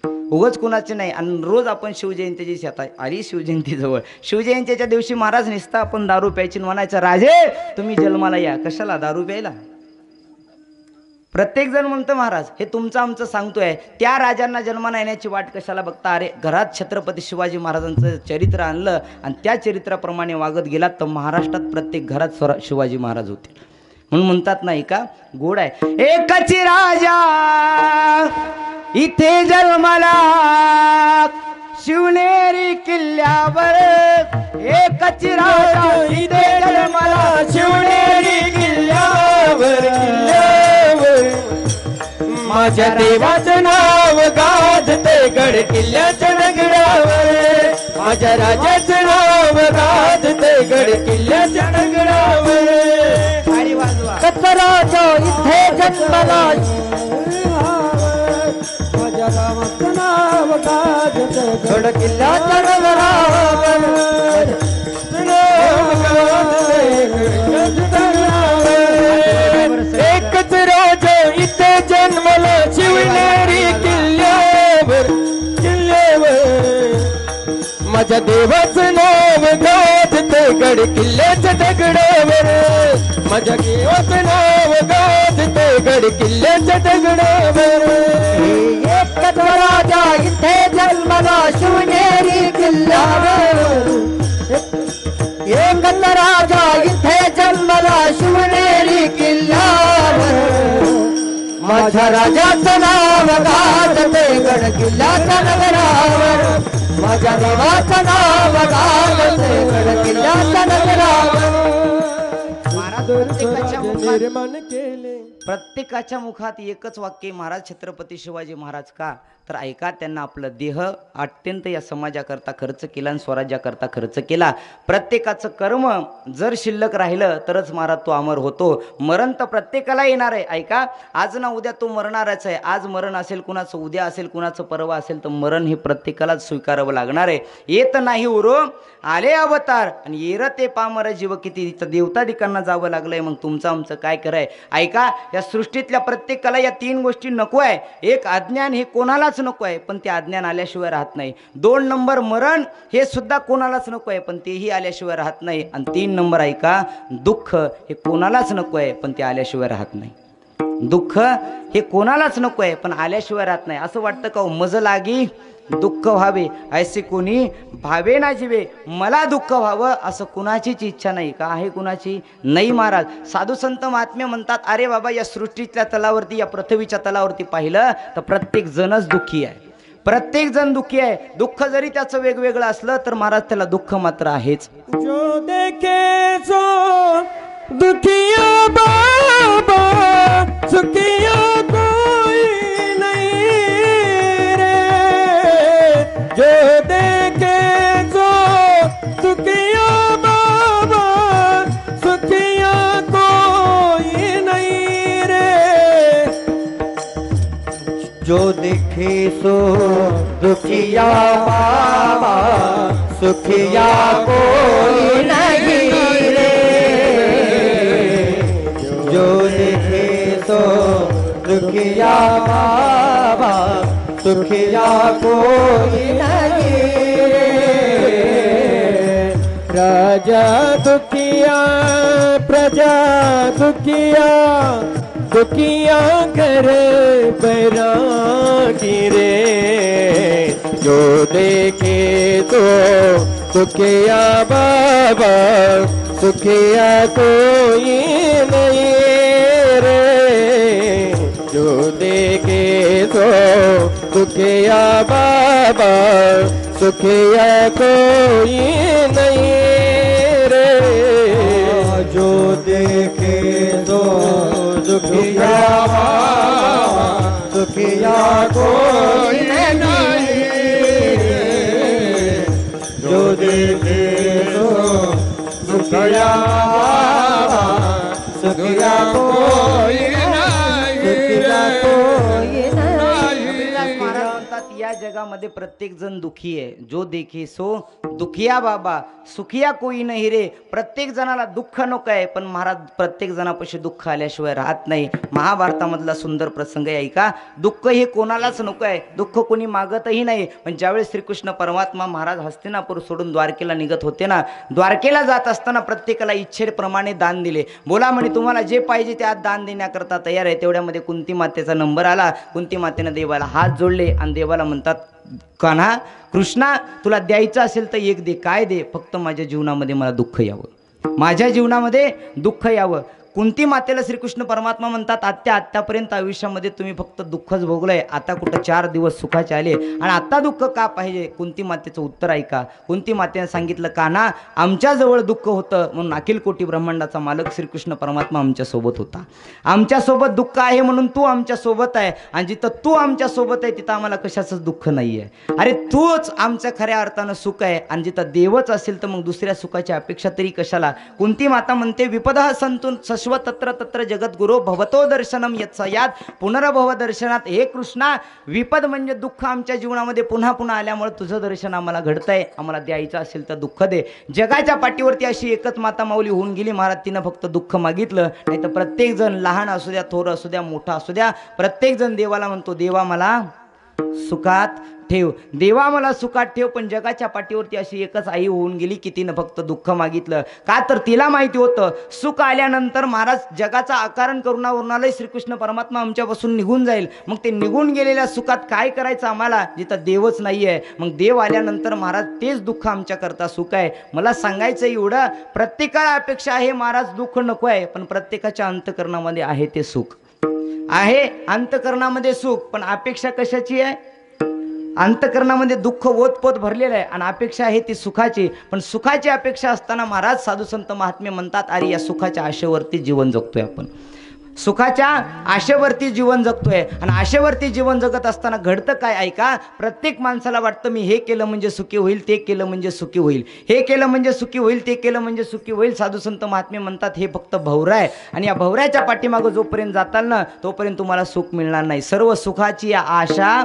Speaker 2: उगाच कुणाचे नाही. आणि रोज आपण शिवजयंतीची आता आली शिवजयंती जवळ, शिवजयंतीच्या दिवशी महाराज निसता आपण दारू प्यायची म्हणायचं, राजे तुम्ही जन्माला या. कशाला दारू प्यायला? प्रत्येक जण म्हणतं महाराज हे तुमचं आमचं सांगतोय, त्या राजांना जन्माला येण्याची वाट कशाला बघता? अरे घरात छत्रपती शिवाजी महाराजांचं चरित्र आणलं आणि त्या चरित्राप्रमाणे वागत गेलात तर महाराष्ट्रात प्रत्येक घरात शिवाजी महाराज होते. म्हणून म्हणतात नाही का, गोड आहे. एकच राजा इथे जन्माला शिवनेरी किल्ल्यावर, एकच राजा इथे जन्माला शिवनेरी किल्ल्यावर,
Speaker 3: माझ्या देवाचं नाव गाजते गड किल्ल्याच्या दगडावर, माझ्या राजाचं नाव गाजते गड किल्ल्याच्या दगडावर.
Speaker 4: राजा इथे जन्माला,
Speaker 3: माझ्या गावाचं नाव गाजते
Speaker 4: गड किल्ल्याच्या दगडावर,
Speaker 3: एकच राजा इथे जन्माला शिवनेरी किल्ल्यावर, माझ्या देवाचं नाव गाजते गड किल्ल्याच्या दगडावर, माझ्या देवाचं नाव गाजते गड किल्ल्याच्या दगडावर.
Speaker 4: एकच राजा इथे जन्माला शिवनेरी किल्ल्यावर, एकच राजा इथे जन्माला शिवनेरी किल्ल्यावर, माझ्या राजाचं नाव गाजते गड किल्ल्याच्या नगरावर, माझ्या देवाचं नाव गाजते गड किल्ल्याच्या नगरावर.
Speaker 2: प्रत्येकाच्या मुखात एकच वाक्य महाराज छत्रपती शिवाजी महाराज का? तर ऐका, त्यांना आपलं देह अत्यंत या समाजाकरता खर्च केला आणि स्वराज्याकरता खर्च केला. प्रत्येकाचं कर्म जर शिल्लक राहिलं तरच महाराज तो अमर होतो. मरण तर प्रत्येकाला येणार आहे. ऐका, आज ना उद्या तो मरणारच आहे. आज मरण असेल कुणाचं, उद्या असेल कुणाचं, परवा असेल, तर मरण हे प्रत्येकालाच स्वीकारावं लागणार आहे. येत नाही उरो आले अवतार आणि येर ते पामर जीव किती, देवतादिकांना जावं लागलंय. मग तुमचं आमचं काय कराय? ऐका, या सृष्टीतल्या प्रत्येकाला या 3 गोष्टी नको आहे. एक अज्ञान, हे कोणालाच नको आहे, पण ते अज्ञान आल्याशिवाय राहत नाही. 2 नंबर मरण, हे सुद्धा कोणालाच नको आहे, पण तेही आल्याशिवाय राहत नाही. आणि 3 नंबर ऐका, दुःख, हे कोणालाच नको आहे, पण ते आल्याशिवाय राहत नाही. दुःख हे कोणालाच नको आहे, पण आल्याशिवाय राहत नाही. असं वाटतं का मज लागी दुःख व्हावे, ऐसे कोणी भावे ना जीवे. मला दुःख व्हावं असं कुणाचीच इच्छा नाही. का आहे कुणाची? नाही महाराज. साधू संत महात्मे म्हणतात, अरे बाबा, या सृष्टीतल्या तलावरती, या पृथ्वीच्या तलावरती पाहिलं तर प्रत्येक जणच दुःखी आहे. प्रत्येक जण दुःखी आहे. दुःख जरी त्याचं वेगवेगळं असलं तर महाराज त्याला दुःख मात्र आहेच.
Speaker 3: जो देखे सो दुखिया बाबा, सुखिया कोई नहीं रे. जो देखे सो दुखिया बाबा, सुखिया कोई नहीं रे.
Speaker 4: जो देखे सो दुखिया बाबा, सुखिया कोई नहीं रे. जो देखे सो दुखिया बाबा, सुखिया कोई नहीं रे.
Speaker 3: राजा दुखिया प्रजा दुखिया, दुखिया कर बैरागी रे. जो देखे तो दुखिया बाबा, सुखिया कोई नहीं रे. जो देखे तो दुखिया बाबा, सुखिया कोई नहीं रे.
Speaker 4: जो देखे तो दुखिया बाबा, सुखिया कोई नहीं रे. जो देखे तो दुखिया बाबा, सुखिया कोई नहीं, सुखिया कोई नहीं.
Speaker 2: महाराज म्हणतात, या जगामध्ये प्रत्येक जण दुखी आहे. जो देखे सो दुखिया बाबा, सुखिया कोई नाही रे. प्रत्येक जणाला दुःख नको आहे, पण महाराज प्रत्येक जणापाशी दुःख आल्याशिवाय राहत नाही. महाभारतामधला सुंदर प्रसंग आहे. ऐका, दुःख हे कोणालाच नको आहे, दुःख कोणी मागतही नाही. पण ज्यावेळेस श्रीकृष्ण परमात्मा महाराज हस्तिनापूर सोडून द्वारकेला निघत होते ना, द्वारकेला जात असताना प्रत्येकाला इच्छेप्रमाणे दान दिले. बोला म्हणे, तुम्हाला जे पाहिजे ते आज दान देण्याकरता तयार आहे. तेवढ्यामध्ये कुंती मातेचा नंबर आला. कुंती मातेनं देवाला हात जोडले आणि देवाला म्हणतात, कान्हा कृष्णा, तुला द्यायचं असेल तर एक दे. काय दे? फक्त माझ्या जीवनामध्ये मला दुःख यावं, माझ्या जीवनामध्ये दुःख यावं. कुंती मातेला श्रीकृष्ण परमात्मा म्हणतात, आत्तापर्यंत आयुष्यामध्ये तुम्ही फक्त दुःखच भोगलंय, आता कुठं 4 दिवस सुखाचे आले आणि आता दुःख का पाहिजे? कुंती मातेचं उत्तर ऐका. कुंती मातेने सांगितलं, कान्हा, आमच्याजवळ दुःख होतं म्हणून अखिल कोटी ब्रह्मांडाचा मालक श्रीकृष्ण परमात्मा आमच्यासोबत होता. आमच्यासोबत दुःख आहे म्हणून तू आमच्यासोबत आहे, आणि जिथं तू आमच्यासोबत आहे तिथं आम्हाला कशाचंच दुःख नाही आहे. अरे तूच आमच्या खऱ्या अर्थानं सुख आहे, आणि जिथं देवच असेल तर मग दुसऱ्या सुखाची अपेक्षा तरी कशाला? कुंती माता म्हणते, विपदः संतून तत्र तत्र जगद्गुरो भवतो दर्शनम यत्सयात पुनर्भव दर्शनात. हे कृष्णा, विपद म्हणजे दुःख आमच्या जीवनामध्ये पुन्हा पुन्हा आल्यामुळे तुझं दर्शन आम्हाला घडतंय. आम्हाला द्यायचं असेल तर दुःख दे. जगाच्या पाठीवरती अशी एकच माता माऊली होऊन गेली महाराज, तिनं फक्त दुःख मागितलं. नाही तर प्रत्येक जण, लहान असू द्या, थोर असू द्या, मोठा असू द्या, प्रत्येक जण देवाला म्हणतो, देवा मला सुखात ठेव, देवा मला सुखात ठेव. पण जगाच्या पाठीवरती अशी एकच आई होऊन गेली की तिनं फक्त दुःख मागितलं. का तर तिला माहिती होतं, सुख आल्यानंतर महाराज जगाचा आकारण करुणावरूनही श्रीकृष्ण परमात्मा आमच्यापासून निघून जाईल. मग ते निघून गेलेल्या सुखात काय करायचं आम्हाला, जिथं देवच नाही आहे. मग देव आल्यानंतर महाराज तेच दुःख आमच्याकरता सुख आहे. मला सांगायचं एवढं, प्रत्येकाला अपेक्षा आहे महाराज दुःख नको आहे, पण प्रत्येकाच्या अंतःकरणामध्ये आहे ते सुख आहे. अंतःकरणामध्ये सुख, पण अपेक्षा कशाची आहे? अंतःकरणामध्ये दुःख ओतपोत भरलेलं आहे आणि अपेक्षा आहे ती सुखाची. पण सुखाची अपेक्षा असताना महाराज साधू संत महात्मे म्हणतात, अरे या सुखाच्या आशेवरती जीवन जगतोय आपण. सुखाच्या आशेवरती जीवन जगतोय आणि आशेवरती जीवन जगत असताना घडतं काय ऐका. प्रत्येक माणसाला वाटतं मी हे केलं म्हणजे सुखी होईल, ते केलं म्हणजे सुखी होईल, हे केलं म्हणजे सुखी होईल, ते केलं म्हणजे सुखी होईल. साधू संत महात्मे म्हणतात हे फक्त भवरा आहे आणि या भवऱ्याच्या पाठीमागं जोपर्यंत जाताल ना तोपर्यंत तुम्हाला सुख मिळणार नाही. सर्व सुखाची आशा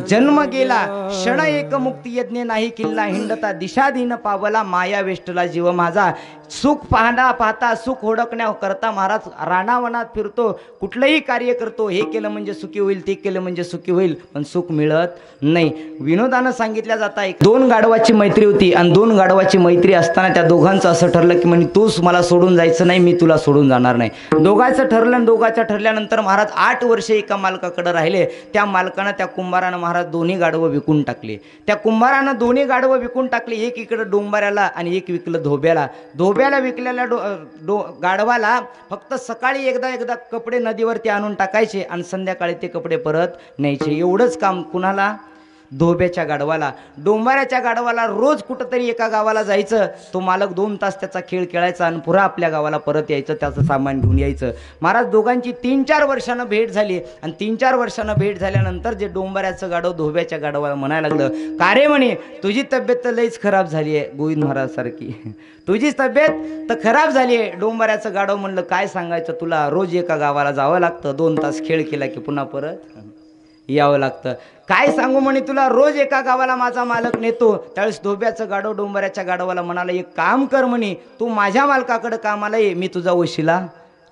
Speaker 2: जन्म गेला, क्षण एक मुक्ती यज्ञ नाही किल्ला हिंडता दिशा दिन पावला माया वेष्टला जीव माझा. सुख पाहता सुख हुडकण्या करता महाराज रानावनात फिरतो, कुठलंही कार्य करतो, हे केलं म्हणजे सुखी होईल, ते केलं म्हणजे सुखी होईल, पण सुख मिळत नाही. विनोदानं सांगितल्या जाता एक 2 गाढवाची मैत्री होती आणि 2 गाढवाची मैत्री असताना त्या दोघांचं असं ठरलं की म्हणजे तूच मला सोडून जायचं नाही, मी तुला सोडून जाणार नाही. दोघांचं ठरलं आणि दोघांच्या ठरल्यानंतर महाराज 8 वर्षे एका मालकाकडे राहिले. त्या मालकानं त्या कुंभारानं महाराज दोन्ही गाढवं विकून टाकले. त्या कुंभारानं दोन्ही गाढवं विकून टाकले, एक इकडं डोंबाऱ्याला आणि एक विकलं धोब्याला. धोब्याला विकलेल्या गाढवाला फक्त सकाळी एकदा कपडे नदीवरती आणून टाकायचे आणि संध्याकाळी ते कपडे परत न्यायचे. एवढंच काम कुणाला? धोब्याच्या गाढवाला. डोंबाऱ्याच्या गाढवाला रोज कुठंतरी एका गावाला जायचं, तो मालक 2 तास त्याचा खेळ खेळायचा आणि पुन्हा आपल्या गावाला परत यायचं, त्याचं सामान घेऊन यायचं. महाराज दोघांची 3-4 वर्षानं भेट झाली आणि 3-4 वर्षानं भेट झाल्यानंतर जे डोंबाऱ्याचं गाढव धोब्याच्या गाढवाला म्हणायला लागलं, का रे म्हणे तुझी तब्येत तर लईच खराब झाली आहे गोविंद महाराज सारखी, तुझी तब्येत तर खराब झाली आहे. डोंबाऱ्याचं गाढव म्हणलं काय सांगायचं तुला, रोज एका गावाला जावं लागतं, 2 तास खेळ केला की पुन्हा परत यावं लागतं. काय सांगू म्हणे तुला, रोज एका गावाला माझा मालक नेतो. त्यावेळेस धोब्याचं गाढव डोंबऱ्याच्या गाढवाला म्हणाला, एक काम कर म्हणे, तू माझ्या मालकाकडे कामाला ये, मी तुझा वशिला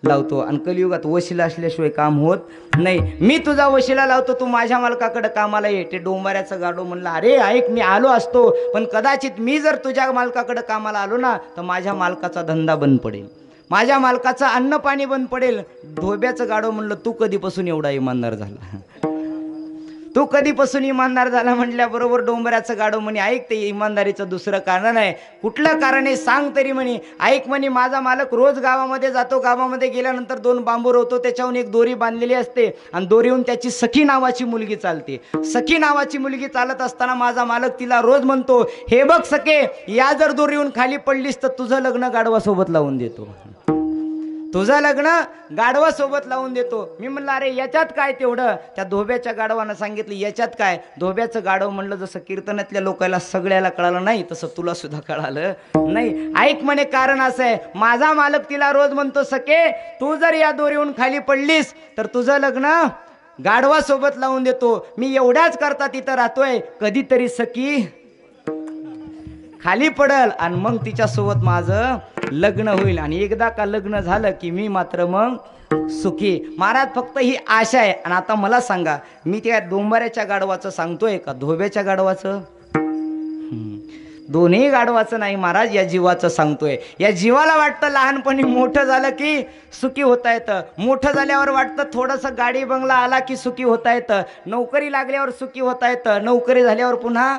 Speaker 2: लावतो. आणि कलियुगात वशिला असल्याशिवाय काम होत नाही. मी तुझा वशिला लावतो, तू माझ्या मालकाकडे कामाला ये. ते डोंबऱ्याचं गाढव म्हणलं, अरे ऐक मी आलो असतो, पण कदाचित मी जर तुझ्या मालकाकडे कामाला आलो ना तर माझ्या मालकाचा धंदा बंद पडेल, माझ्या मालकाचं अन्न पाणी बंद पडेल. धोब्याचं गाढव म्हणलं, तू कधीपासून एवढा इमानदार झाला, तू कधीपासून इमानदार झाला म्हटल्याबरोबर डोंबऱ्याचं गाढव म्हणे, ऐक ते इमानदारीचं दुसरं कारण आहे. कुठलं कारण आहे सांग तरी म्हणे. ऐक म्हणे, माझा मालक रोज गावामध्ये जातो, गावामध्ये गेल्यानंतर 2 बांबू रोवतो, त्याच्याहून एक दोरी बांधलेली असते आणि दोरीहून त्याची सखी नावाची मुलगी चालते. सखी नावाची मुलगी चालत असताना माझा मालक तिला रोज म्हणतो, हे बघ सखे, या जर दोरीहून खाली पडलीस तर तुझं लग्न गाढवासोबत लावून देतो, तुझं लग्न गाढवासोबत लावून देतो. मी म्हणलं अरे याच्यात काय तेवढं. त्या धोब्याच्या गाढवानं सांगितलं याच्यात काय. धोब्याचं गाढव म्हणलं, जसं कीर्तनातल्या लोकांना सगळ्याला कळालं नाही तसं तुला सुद्धा कळालं नाही. ऐक म्हणे, कारण असं आहे, माझा मालक तिला रोज म्हणतो, सखे तू जर या दोरीहून खाली पडलीस तर तुझं लग्न गाढवासोबत लावून देतो. मी एवढ्याच करता तिथं राहतोय, कधीतरी सखी खाली पडल आणि मग तिच्यासोबत माझं लग्न होईल आणि एकदा का लग्न झालं की मी मात्र मग सुखी. महाराज फक्त ही आशा आहे. आणि आता मला सांगा, मी त्या डोंबाऱ्याच्या गाढवाचं सांगतोय का धोब्याच्या गाढवाचं? दोन्ही गाढवाचं नाही महाराज, या जीवाचं सांगतोय. या जीवाला वाटतं लहानपणी मोठं झालं की सुखी होता येतं, मोठं झाल्यावर वाटतं थोडंसं गाडी बंगला आला की सुखी होता येतं, नोकरी लागल्यावर सुखी होता येतं, नोकरी झाल्यावर पुन्हा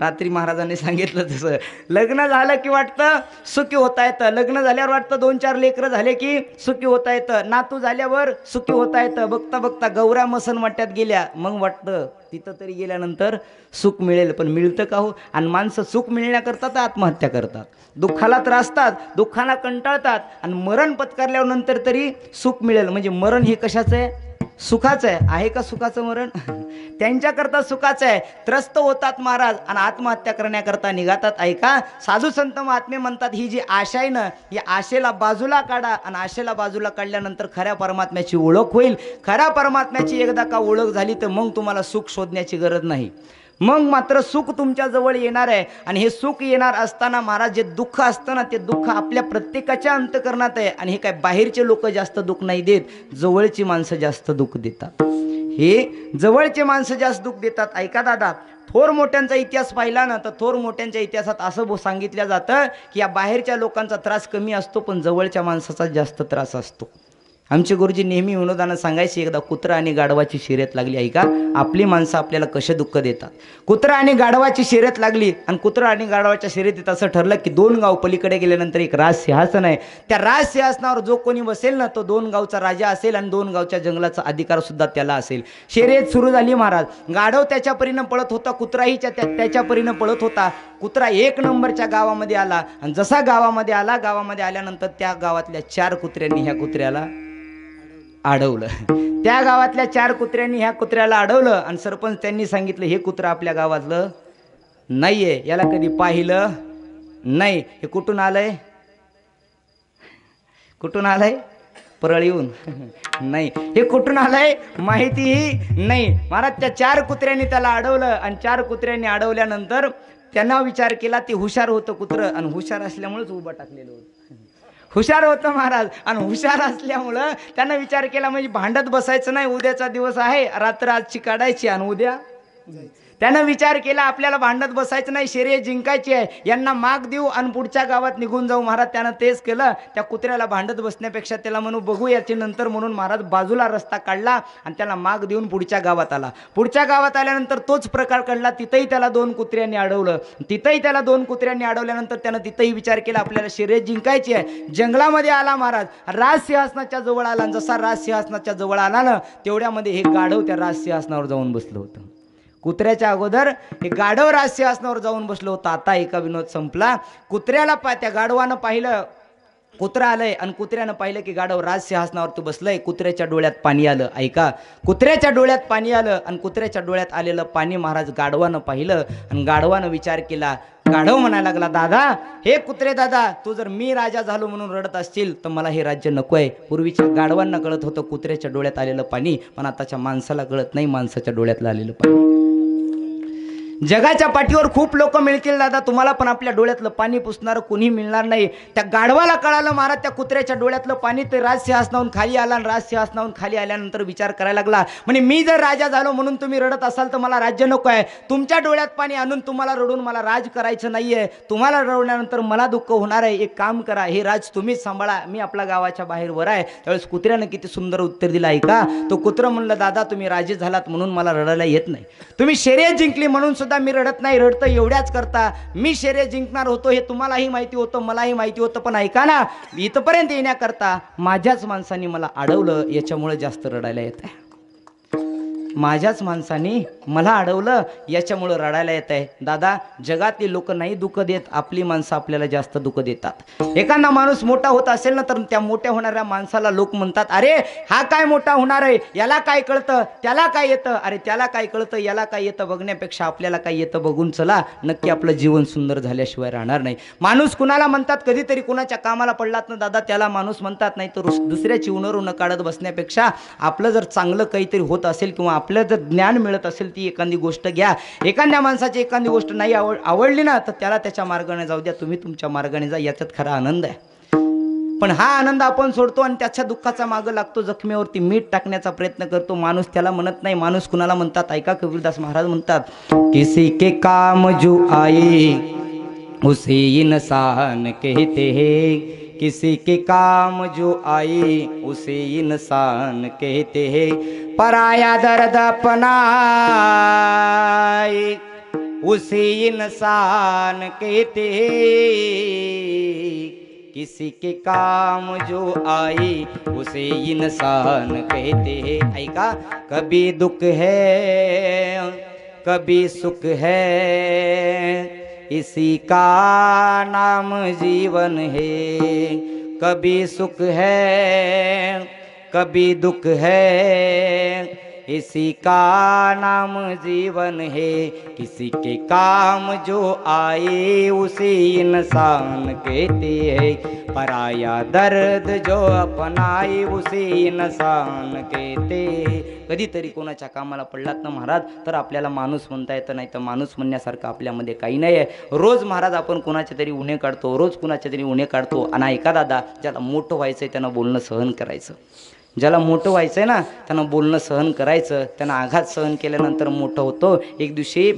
Speaker 2: रात्री महाराजांनी सांगितलं तसं लग्न झालं की वाटतं सुखी होता येतं, लग्न झाल्यावर वाटतं 2-4 लेकरं झाले की सुखी होता येतं, नातू झाल्यावर सुखी होता येतं. बघता बघता गौऱ्या मसनमट्ट्यात गेल्या, मग वाटतं तिथं तरी गेल्यानंतर सुख मिळेल. पण मिळतं का हो? आणि माणसं सुख मिळण्याकरता तर आत्महत्या करतात, दुःखाला त्रासतात, दुःखाला कंटाळतात आणि मरण पत्करल्यावर नंतर तरी सुख मिळेल. म्हणजे मरण हे कशाचं आहे? सुखाचं आहे का सुखाचं मरण? त्यांच्याकरता सुखाचं आहे. त्रस्त होतात महाराज आणि आत्महत्या करण्याकरता निघातात. ऐका, साधू संत महात्मे म्हणतात, ही जी आशा आहे ना, या आशेला बाजूला काढा आणि आशेला बाजूला काढल्यानंतर खऱ्या परमात्म्याची ओळख होईल. खऱ्या परमात्म्याची एकदा का ओळख झाली तर मग तुम्हाला सुख शोधण्याची गरज नाही, मग मात्र सुख तुमच्या जवळ येणार आहे. आणि हे सुख येणार असताना महाराज जे दुःख असतं ना, ते दुःख आपल्या प्रत्येकाच्या अंतःकरणात आहे. आणि हे काय बाहेरचे लोक जास्त दुःख नाही देत, जवळची माणसं जास्त दुःख देतात. हे जवळचे माणसं जास्त दुःख देतात. ऐका दादा, थोर मोठ्यांचा इतिहास पाहिला ना तर थोर मोठ्यांच्या इतिहासात असं सांगितलं जातं की या बाहेरच्या लोकांचा त्रास कमी असतो पण जवळच्या माणसाचा जास्त त्रास असतो. आमचे गुरुजी नेहमी विनोदानं सांगायचे, एकदा कुत्रा आणि गाढवाची शर्यत लागली. ऐका, आपली माणसं आपल्याला कसे दुःख देतात. कुत्रा आणि गाढवाची शर्यत लागली आणि कुत्रा आणि गाढवाच्या शर्यतीत असं ठरलं की 2 गाव पलीकडे गेल्यानंतर एक राजसिंहासन आहे. त्या राजसिंहासनावर जो कोणी बसेल ना तो 2 गावचा राजा असेल आणि 2 गावच्या जंगलाचा अधिकार सुद्धा त्याला असेल. शर्यत सुरू झाली महाराज. गाढव त्याच्या परीनं पळत होता, कुत्राही त्याच्या परीनं पळत होता. कुत्रा 1 नंबरच्या गावामध्ये आला आणि जसा गावामध्ये आल्यानंतर त्या गावातल्या 4 कुत्र्यांनी ह्या कुत्र्याला अडवलं. त्या गावातल्या 4 कुत्र्यांनी ह्या कुत्र्याला अडवलं आणि सरपंच त्यांनी सांगितलं, हे कुत्रं आपल्या गावातलं नाहीये, याला कधी पाहिलं नाही. हे कुठून आलंय? कुठून आलंय? परळीहून नाही. हे कुठून आलंय माहितीही नाही. महाराज त्या 4 कुत्र्यांनी त्याला अडवलं आणि 4 कुत्र्यांनी अडवल्यानंतर त्यांना विचार केला. ते हुशार होतं कुत्रं आणि हुशार असल्यामुळेच उभं टाकलेलं होतं. हुशार होतं महाराज आणि हुशार असल्यामुळं त्यानं विचार केला, म्हणजे भांडत बसायचं नाही. उद्याचा दिवस आहे, रात्र आजची काढायची आणि उद्या. त्यानं विचार केला आपल्याला भांडत बसायचं नाही, शर्यत जिंकायची आहे, यांना माग देऊ आणि पुढच्या गावात निघून जाऊ. महाराज त्यानं तेच केलं. त्या कुत्र्याला भांडत बसण्यापेक्षा त्याला म्हणू बघू याची नंतर म्हणून महाराज बाजूला रस्ता काढला आणि त्याला माग देऊन पुढच्या गावात आला. पुढच्या गावात आल्यानंतर तोच प्रकार घडला. तिथंही त्याला 2 कुत्र्यांनी अडवलं. तिथंही त्याला 2 कुत्र्यांनी अडवल्यानंतर त्यानं तिथंही विचार केला आपल्याला शर्यत जिंकायची आहे. जंगलामध्ये आला महाराज, राजसिंहासनाच्या जवळ आला. जसा राजसिंहासनाच्या जवळ आला ना तेवढ्यामध्ये हे गाढव त्या राजसिंहासनावर जाऊन बसलं होतं. कुत्र्याच्या अगोदर हे गाढव राजसिंहासनावर जाऊन बसलं होतं. आता एका विनोद संपला. कुत्र्याला त्या गाढवानं पाहिलं, कुत्रा आलंय आणि कुत्र्यानं पाहिलं की गाढव राजसिंहासनावरती बसलंय. कुत्र्याच्या डोळ्यात पाणी आलं. ऐका, कुत्र्याच्या डोळ्यात पाणी आलं आणि कुत्र्याच्या डोळ्यात आलेलं पाणी महाराज गाढवानं पाहिलं आणि गाढवानं विचार केला. गाढव म्हणायला लागला, दादा, हे कुत्रे दादा, तू जर मी राजा झालो म्हणून रडत असतील तर मला हे राज्य नको आहे. पूर्वीच्या गाढवांना कळत होतं कुत्र्याच्या डोळ्यात आलेलं पाणी, पण आताच्या माणसाला कळत नाही माणसाच्या डोळ्यातलं आलेलं पाणी. जगाच्या पाठीवर खूप लोक मिळतील दादा, तुम्हाला पण आपल्या डोळ्यातलं पाणी पुसणार कोणी मिळणार नाही. त्या गाढवाला कळालं महाराज त्या कुत्र्याच्या डोळ्यातलं पाणी. ते राजसिंहासनाहून खाली आला आणि राजसिंहासनाहून खाली आल्यानंतर विचार करायला लागला, म्हणजे मी जर राजा झालो म्हणून तुम्ही रडत असाल तर मला राज्य नको आहे. तुमच्या डोळ्यात पाणी आणून तुम्हाला रडून मला राज करायचं नाहीये. तुम्हाला रडवल्यानंतर मला दुःख होणार आहे. एक काम करा, हे राज तुम्हीच सांभाळा, मी आपल्या गावाच्या बाहेर वर आहे. त्यावेळेस कुत्र्यानं किती सुंदर उत्तर दिलं. ऐका, तो कुत्र म्हणलं, दादा, तुम्ही राजे झालात म्हणून मला रडायला येत नाही. तुम्ही शर्यत जिंकली म्हणून सुद्धा मी रडत नाही. रडतं एवढ्याच करता, मी शर्यत जिंकणार होतो हे तुम्हालाही माहिती होतं, मलाही माहिती होतं. पण ऐका ना, इथपर्यंत येण्याकरता माझ्याच माणसांनी मला अडवलं, याच्यामुळे जास्त रडायला येत आहे. माझ्याच माणसांनी मला अडवलं, याच्यामुळे रडायला येत आहे. दादा, जगातली लोक नाही दुःख देत, आपली माणसं आपल्याला जास्त दुःख देतात. एखादा माणूस मोठा होत असेल ना तर त्या मोठ्या होणाऱ्या माणसाला लोक म्हणतात, अरे हा काय मोठा होणार आहे, याला काय कळतं, त्याला काय येतं, अरे त्याला काय कळतं, याला काय येतं बघण्यापेक्षा आपल्याला काय येतं बघून चला, नक्की आपलं जीवन सुंदर झाल्याशिवाय राहणार नाही. माणूस कुणाला म्हणतात, कधीतरी कुणाच्या कामाला पडलात ना दादा त्याला माणूस म्हणतात, नाही तर दुसऱ्याची उणरून काढत बसण्यापेक्षा आपलं जर चांगलं काहीतरी होत असेल किंवा आपलं जर ज्ञान मिळत असेल ती एखादी गोष्ट घ्या. एखाद्या माणसाची एखादी गोष्ट नाही आवडली ना तर त्याला त्याच्या मार्गाने जाऊ द्या, तुम्ही तुमच्या मार्गाने जा, याच्यात खरा आनंद आहे. पण हा आनंद आपण सोडतो आणि त्याच्या दुःखाचा मागं लागतो, जखमेवरती मीठ टाकण्याचा प्रयत्न करतो. माणूस त्याला म्हणत नाही. माणूस कुणाला म्हणतात, ऐका, कबीरदास महाराज म्हणतात, किसी के काम जो आए उसे इंसान कहते हैं, किसी के काम जो आए उसे इंसान कहते हैं, पराया दर्द अपनाए उसे इंसान कहते हैं, किसी के काम जो आए उसे इंसान कहते हैं. ऐका, कभी दुख है कभी सुख है, इसी का नाम जीवन है. कभी सुख है कभी दुख है, इसी का नाम जीवन है. किसी के काम जो आए उसे इंसान कहते हैं, पराया दर्द जो अपनाए उसे इंसान कहते हैं. कधीतरी कोणाच्या कामाला पडलात ना महाराज तर आपल्याला माणूस म्हणता येतं, नाही तर माणूस म्हणण्यासारखं आपल्यामध्ये काही नाही आहे. रोज महाराज आपण कोणाच्या तरी उन्हे काढतो, रोज कोणाच्या तरी उन्हे काढतो. आणि ऐका दादा, ज्याला मोठं व्हायचंय त्यानं बोलणं सहन करायचं. ज्याला मोठं व्हायचंय ना त्यानं बोलणं सहन करायचं. त्यानं आघात सहन केल्यानंतर मोठं होतो. एक दिवशी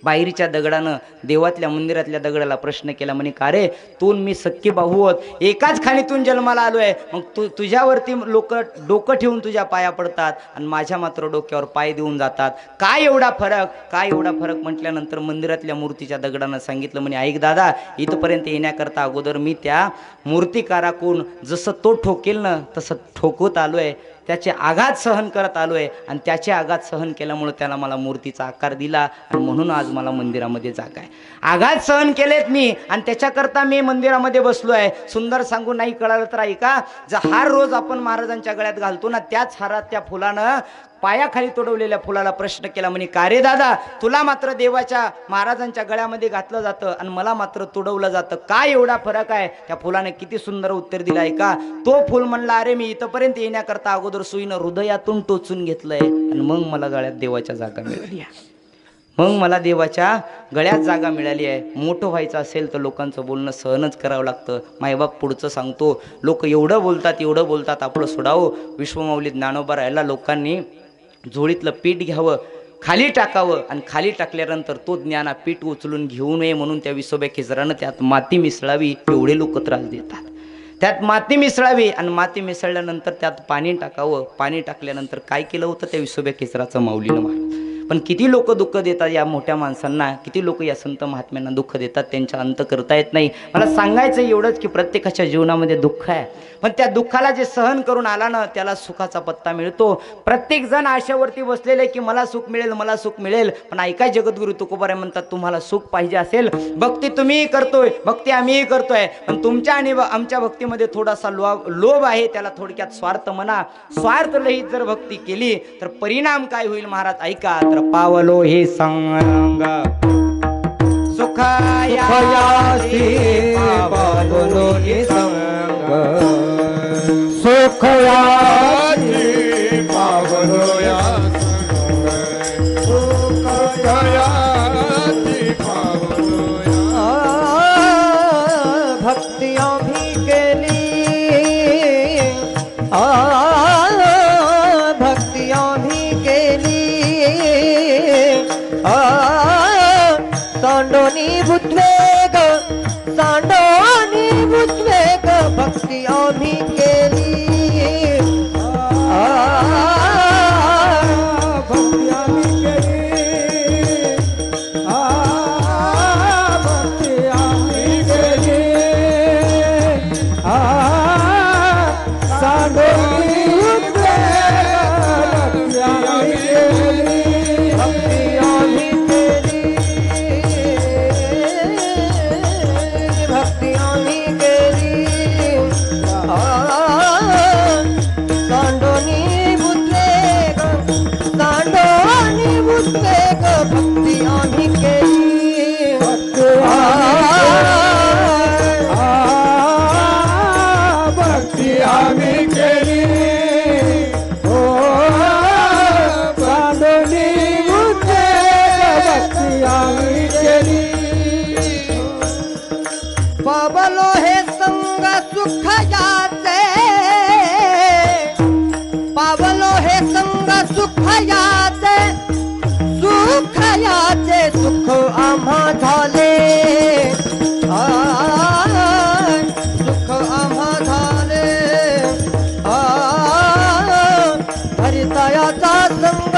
Speaker 2: बाहेरच्या दगडानं देवातल्या मंदिरातल्या दगडाला प्रश्न केला, म्हणे का रे तू मी सख्खे भाऊ आहोत, एकाच खाणीतून जन्माला आलोय, मग तुझ्यावरती लोक डोकं ठेवून तुझ्या पाया पडतात आणि माझ्या मात्र डोक्यावर पाय देऊन जातात, काय एवढा फरक, काय एवढा फरक म्हटल्यानंतर मंदिरातल्या मूर्तीच्या दगडानं सांगितलं, म्हणे ऐक दादा, इथपर्यंत येण्याकरता अगोदर मी त्या मूर्तिकाराकडून जसं तो ठोकेल ना तसं ठोकवत आलोय, त्याचे आघात सहन करत आलोय आणि त्याचे आघात सहन केल्यामुळे त्याला मला मूर्तीचा आकार दिला आणि म्हणून आज मला मंदिरामध्ये जागा आहे. आघात सहन केलेत मी आणि त्याच्याकरता मी मंदिरामध्ये बसलोय. सुंदर सांगू नाही कळालं तर ऐका, जर हार रोज आपण महाराजांच्या गळ्यात घालतो ना, त्याच हारात त्या फुलानं पायाखाली तोडवलेल्या फुलाला प्रश्न केला, म्हणे का रे दादा, तुला मात्र देवाच्या महाराजांच्या गळ्यामध्ये घातलं जातं आणि मला मात्र तोडवलं जातं, काय एवढा फरक आहे. त्या फुलाने किती सुंदर उत्तर दिलं आहे का. तो फुल म्हणला, अरे मी इथपर्यंत येण्याकरता अगोदर सुईनं हृदयातून टोचून घेतलंय आणि मग मला गळ्यात देवाच्या जागा मिळाली आहे, मग मला देवाच्या गळ्यात जागा मिळाली आहे. मोठं व्हायचं असेल तर लोकांचं बोलणं सहनच करावं लागतं. मायबाप पुढचं सांगतो, लोक एवढं बोलतात आपलं सोडावं. विश्वमाऊली ज्ञानोबा राहायला लोकांनी झोळीतलं पीठ घ्यावं, खाली टाकावं आणि खाली टाकल्यानंतर तो ज्ञाना पीठ उचलून घेऊ नये म्हणून त्या विसोबा खेचरानं त्यात माती मिसळावी, एवढे लोक त्रास देतात. त्यात माती मिसळावी आणि माती मिसळल्यानंतर त्यात पाणी टाकावं, पाणी टाकल्यानंतर काय केलं होतं त्या विसोबा खेचराचं माऊलीनं मारलं. पण किती लोक दुःख देतात या मोठ्या माणसांना, किती लोक या संत महात्म्यांना दुःख देतात, त्यांचा अंत करता येत नाही. मला सांगायचं एवढंच की प्रत्येकाच्या जीवनामध्ये दुःख आहे, पण त्या दुःखाला जे सहन करून आला ना त्याला सुखाचा पत्ता मिळतो. प्रत्येक जण आशावरती बसलेले की मला सुख मिळेल, मला सुख मिळेल. पण ऐकाय जगद्गुरु तुकोबाराय म्हणतात, तुम्हाला सुख पाहिजे असेल, भक्ती तुम्हीही करतोय, भक्ती आम्हीही करतोय, पण तुमच्या आणि आमच्या भक्तीमध्ये थोडासा लोभ आहे, त्याला थोडक्यात स्वार्थ म्हणा. स्वार्थ रहित जर भक्ती केली तर परिणाम काय होईल महाराज ऐका. तर पावलो हे संग सुखायासी,
Speaker 3: पावलो हे संग सुखयासी, पावलो या संग सुखयासी, पावलो या. भक्तिया भी केली, भक्तिया भी केली, सांडोनी बुद्वेग, सांडोनी बुद्वेग, भक्ती आम्ही केली, भक्ती आम्ही केली, भक्ती आम्ही केली, सांडोनी बुद्वेग, भक्ती आम्ही केली, भक्ती आम्ही केली, भक्ती आम्ही केली, सांडोनी बुद्वेग, सांडोनी बुद्वेग, भक्ती आम्ही केली, भक्ती आम्ही केली, हो सांडोनी बुद्वेग, भक्ती आम्ही केली. पावलो हे संग सुखयाचे, पावलो हे संग सुखयाचे, सुखयाचे सुख आम्हा झाले, सुख आम्हा झाले, धरितायाचा संग,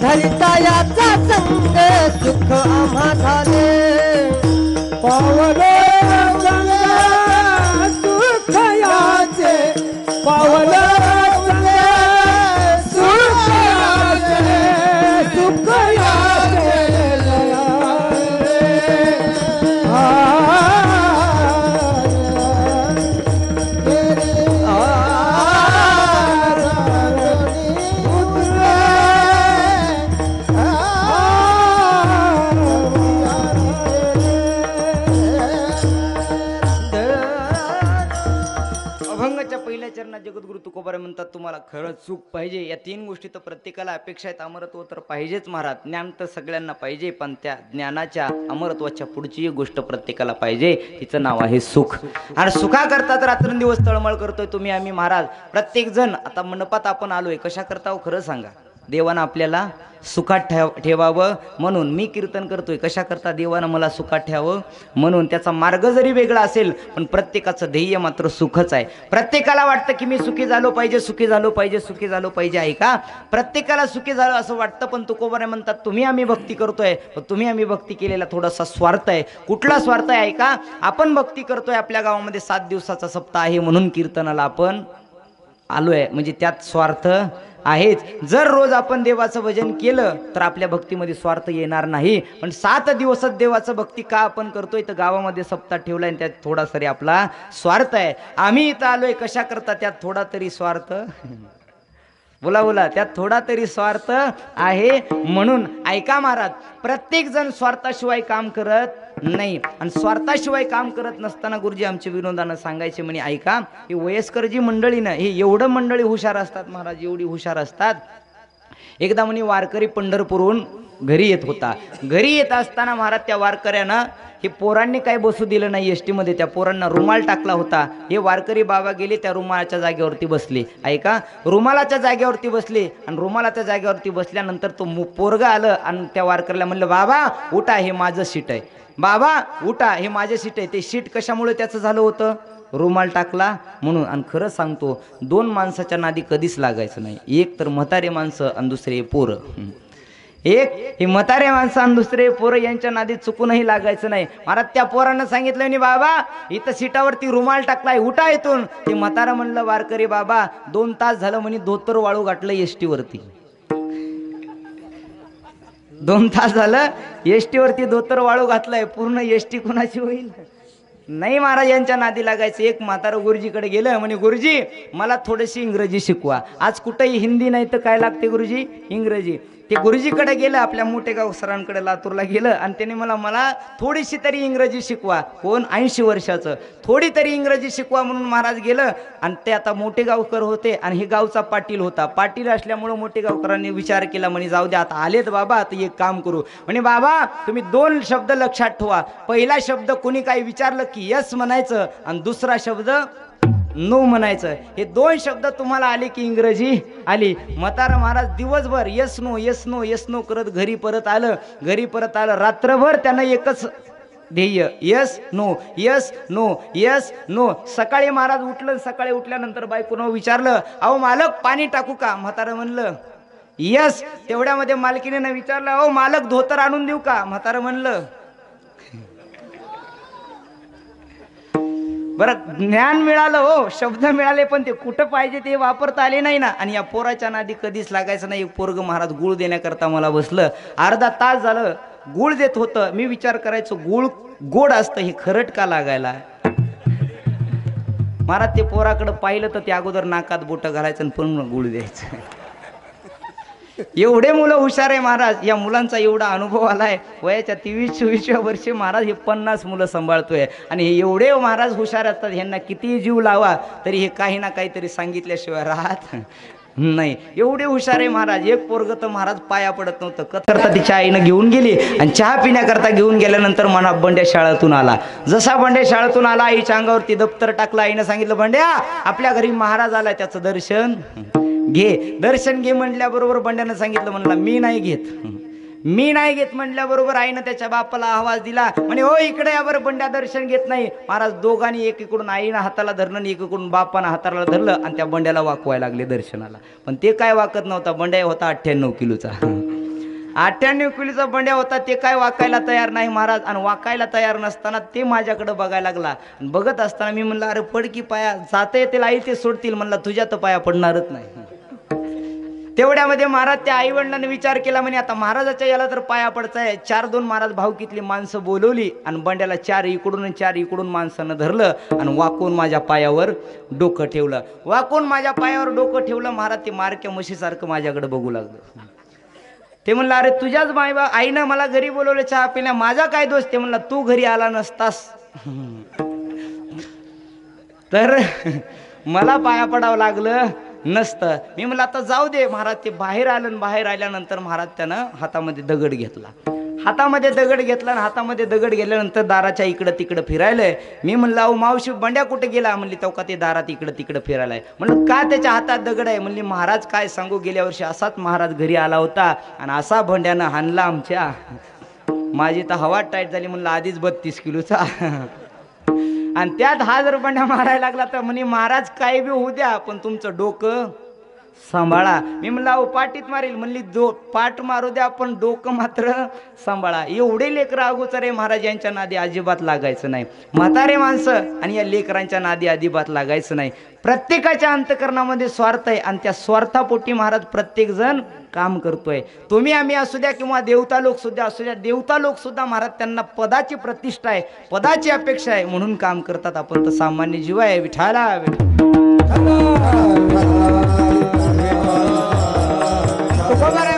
Speaker 3: धरितायाचा संग, सुख आम्हा झाले. पावलो संग सुखयाचे, पावलो संग सुखयाचे, सुखयाचे
Speaker 2: जगद्गुरु तुकोबाराय म्हणतात, तुम्हाला खरंच सुख पाहिजे, या तीन गोष्टी तर प्रत्येकाला अपेक्षा आहेत. अमरत्व तर पाहिजेच महाराज, ज्ञान तर सगळ्यांना पाहिजे, पण त्या ज्ञानाच्या अमरत्वाच्या पुढची एक गोष्ट प्रत्येकाला पाहिजे, तिचं नाव आहे सुख. आणि सुखाकरता तर रात्रंदिवस तळमळ करतोय तुम्ही आम्ही महाराज. प्रत्येक जण आता मंडपात आपण आलोय कशा करता हो खरं सांगा. देवानं आपल्याला सुखात ठेवावं म्हणून मी कीर्तन करतोय. कशा करता? देवानं मला सुखात ठेवावं म्हणून. त्याचा मार्ग जरी वेगळा असेल पण प्रत्येकाचं ध्येय मात्र सुखच आहे. प्रत्येकाला वाटतं की मी सुखी झालो पाहिजे, सुखी झालो पाहिजे, सुखी झालो पाहिजे, आहे का? प्रत्येकाला सुखी झालं असं वाटतं, पण तुकोबाने म्हणतात तुम्ही आम्ही भक्ती करतोय, पण तुम्ही आम्ही भक्ती केलेला थोडासा स्वार्थ आहे. कुठला स्वार्थ आहे का? आपण भक्ती करतोय, आपल्या गावामध्ये 7 दिवसाचा सप्ताह आहे म्हणून कीर्तनाला आपण आलोय, म्हणजे त्यात स्वार्थ आहेच. जर रोज आपण देवाचं भजन केलं तर आपल्या भक्तीमध्ये स्वार्थ येणार नाही. पण 7 दिवसात देवाचं भक्ती का आपण करतोय? तर गावामध्ये सप्ताह ठेवलाय आणि त्यात थोडा तरी आपला स्वार्थ आहे. आम्ही इथं आलोय कशा करता? त्यात थोडा तरी स्वार्थ बोला बोला, त्यात थोडा तरी स्वार्थ आहे म्हणून. ऐका महाराज, प्रत्येक जण स्वार्थाशिवाय काम करत नाही. आणि स्वार्थाशिवाय काम करत नसताना गुरुजी आमचे विनोदानं सांगायचे म्हणे, ऐका ही वयस्कर जी मंडळी ना, हे एवढं मंडळी हुशार असतात महाराज, एवढी हुशार असतात. एकदा म्हणे वारकरी पंढरपूरहून घरी येत होता. घरी येत असताना महाराज त्या वारकऱ्यानं हे पोरांनी काय बसू दिलं नाही एसटी मध्ये, त्या पोरांना रुमाल टाकला होता. हे वारकरी बाबा गेले त्या रुमालाच्या जागेवरती बसले. ऐका, रुमालाच्या जागेवरती बसले आणि रुमालाच्या जागेवरती बसल्यानंतर तो पोरगा आलं आणि त्या वारकऱ्याला म्हणलं, बाबा उठा, हे माझं सीट आहे. बाबा उठा, हे माझं सीट आहे. ते सीट कशामुळे त्याचं झालं होतं? रुमाल टाकला म्हणून. आणि खरं सांगतो, 2 माणसाच्या नादी कधीच लागायचं नाही. एक तर म्हातारे माणसं आणि दुसरे पोरं. एक हे म्हातारे माणसं आणि दुसरे पोरं यांच्या नादी चुकूनही लागायचं नाही. महाराज त्या पोरानं सांगितलं नाही, बाबा इथं सीटावरती रुमाल टाकलाय, उठा इथून. ते म्हातारा म्हणलं, वारकरी बाबा 2 तास झालं म्हणे धोतर वाळू घातलं एसटी वरती. 2 तास झालं एसटी वरती धोतर वाळू घातलाय. पूर्ण एसटी कुणाची होईल? नाही महाराज यांच्या नादी लागायचं. एक म्हातारं गुरुजीकडे गेलं, म्हणे गुरुजी मला थोडीशी इंग्रजी शिकवा. आज कुठेही हिंदी नाही तर काय लागते गुरुजी? इंग्रजी. ते गुरुजीकडे गेलं, आपल्या मोठेगाव सरांकडे लातूरला गेलं आणि त्याने मला थोडीशी तरी इंग्रजी शिकवा. कोण? 80 वर्षाचं. थोडी तरी इंग्रजी शिकवा म्हणून महाराज गेलं. आणि ते आता मोठेगावकर होते आणि हे गावचा पाटील होता. पाटील असल्यामुळं मोठेगावकरांनी विचार केला, म्हणे जाऊ दे आता आलेत बाबा, आता एक काम करू. म्हणे बाबा तुम्ही 2 शब्द लक्षात ठेवा. पहिला शब्द कोणी काही विचारलं की यस म्हणायचं आणि दुसरा शब्द नो म्हणायचं. हे 2 शब्द तुम्हाला आले की इंग्रजी आली. म्हातारा महाराज दिवसभर yes no yes no yes no करत घरी परत आलं. घरी परत आलं, रात्रभर त्यानं एकच ध्येय, yes no yes no yes no. सकाळी महाराज उठलं. सकाळी उठल्यानंतर बायकोनं विचारलं, अहो मालक पाणी टाकू का? म्हातारा म्हणलं यस. तेवढ्यामध्ये मालकीने विचारलं, अहो मालक धोतर आणून देऊ का? म्हातारा म्हणलं. बरं ज्ञान मिळालं हो, शब्द मिळाले, पण ते कुठं पाहिजे ते वापरता आले नाही ना. आणि या पोराच्या नादी कधीच लागायचं नाही. एक पोरग महाराज गुळ देण्याकरता मला बसलं. अर्धा तास झालं गुळ देत होतं. मी विचार करायचो गुळ गोड असतं, हे खरट का लागायला? महाराज ते पोराकडं पाहिलं तर ते अगोदर नाकात बोटं घालायचं आणि पूर्ण गुळ द्यायचं. एवढे मुलं हुशार आहे महाराज. या मुलांचा एवढा अनुभव आलाय. वयाच्या 23-24व्या वर्षी महाराज हे 50 मुलं सांभाळतोय. आणि हे एवढे महाराज हुशार असतात, ह्यांना किती जीव लावा तरी हे काही ना काहीतरी सांगितल्याशिवाय राहत नाही. एवढे हुशार आहे महाराज. एक पोरग तर महाराज पाया पडत नव्हतं. करता तिच्या आईनं घेऊन गेली आणि चहा पिण्याकरता घेऊन गेल्यानंतर म्हणा बंड्या शाळेतून आला. जसा बंड्या शाळेतून आला, आईच्या अंगावरती दप्तर टाकलं. आईनं सांगितलं, बंड्या आपल्या घरी महाराज आला, त्याचं दर्शन घे. दर्शन घे म्हटल्याबरोबर बंड्यानं सांगितलं, म्हणला मी नाही घेत, मी नाही घेत म्हटल्याबरोबर आईनं त्याच्या बापाला आवाज दिला, म्हणे हो इकडे या बरं. बंड्या दर्शन घेत नाही. महाराज दोघांनी एकीकडून आईनं हाताला धरलं आणि एकीकडून बापानं हाताला धरलं आणि त्या बंड्याला वाकवायला लागले दर्शनाला. पण ते काय वाकत नव्हता. बंड्या होता 98 किलोचा. 98 किलोचा बंड्या होता. ते काय वाकायला तयार नाही महाराज. आणि वाकायला तयार नसताना ते माझ्याकडे बघायला लागला. बघत असताना मी म्हणलं, अरे पड की पाया, जाता येतील आई ते सोडतील. म्हणला तुझ्या तर पाया पडणारच नाही. तेवढ्यामध्ये महाराज त्या आई वडिलांनी विचार केला, म्हणे आता महाराजाच्या याला तर पाया पडताय. 4-2 महाराज भावकीतली माणसं बोलवली आणि बंड्याला 4 इकडून आणि 4 इकडून माणसानं धरलं आणि वाकून माझ्या पायावर डोकं ठेवलं. वाकून माझ्या पायावर डोकं ठेवलं. महाराज ते मारक्या म्हशीसारखं माझ्याकडे बघू लागलं. ते म्हणलं, अरे तुझ्याच आईनं मला घरी बोलवलं चहा पिण्या, माझा काय दोष? ते म्हणला तू घरी आला नसतास तर मला पाया पडावं लागलं नसतं. मी म्हणलं आता जाऊ दे. महाराज ते बाहेर आलं. बाहेर आल्यानंतर महाराज त्यानं हातामध्ये दगड घेतला. हातामध्ये दगड घेतला आणि हातामध्ये दगड गेल्यानंतर दाराच्या इकडं तिकडं फिरायलंय. मी म्हणलं अहो मावशी बंड्या कुठे गेला? म्हणली तेव्हा ते दारात इकडं तिकडं फिरायलाय. म्हणलं का त्याच्या हातात दगड आहे? म्हणली महाराज काय सांगू, गेल्या वर्षी असाच महाराज घरी आला होता आणि असा बंड्यानं हाणला आमच्या. माझी तर हवा टाईट झाली. म्हणलं आधीच 32 किलोचा आणि त्यात हा जर बंड्या मारायला लागला तर म्हणे महाराज काय बी होऊ द्या पण तुमचं डोकं सांभाळा. मी म्हणलं अहो पाठीत मारील. म्हणली पाठ मारू द्या पण डोकं मात्र सांभाळा. एवढे लेकरं अगोचर महाराज यांच्या नादी अजिबात लागायचं नाही. म्हातारे माणसं आणि या लेकरांच्या नादी अजिबात लागायचं नाही. प्रत्येकाच्या अंतकरणामध्ये स्वार्थ आहे आणि त्या स्वार्थापोटी महाराज प्रत्येक जण काम करतोय. तुम्ही आम्ही असू द्या किंवा देवता लोक सुद्धा असू द्या, देवता लोक सुद्धा महाराज त्यांना पदाची प्रतिष्ठा आहे, पदाची अपेक्षा आहे म्हणून काम करतात. आपण तर सामान्य जीव आहे. विठाला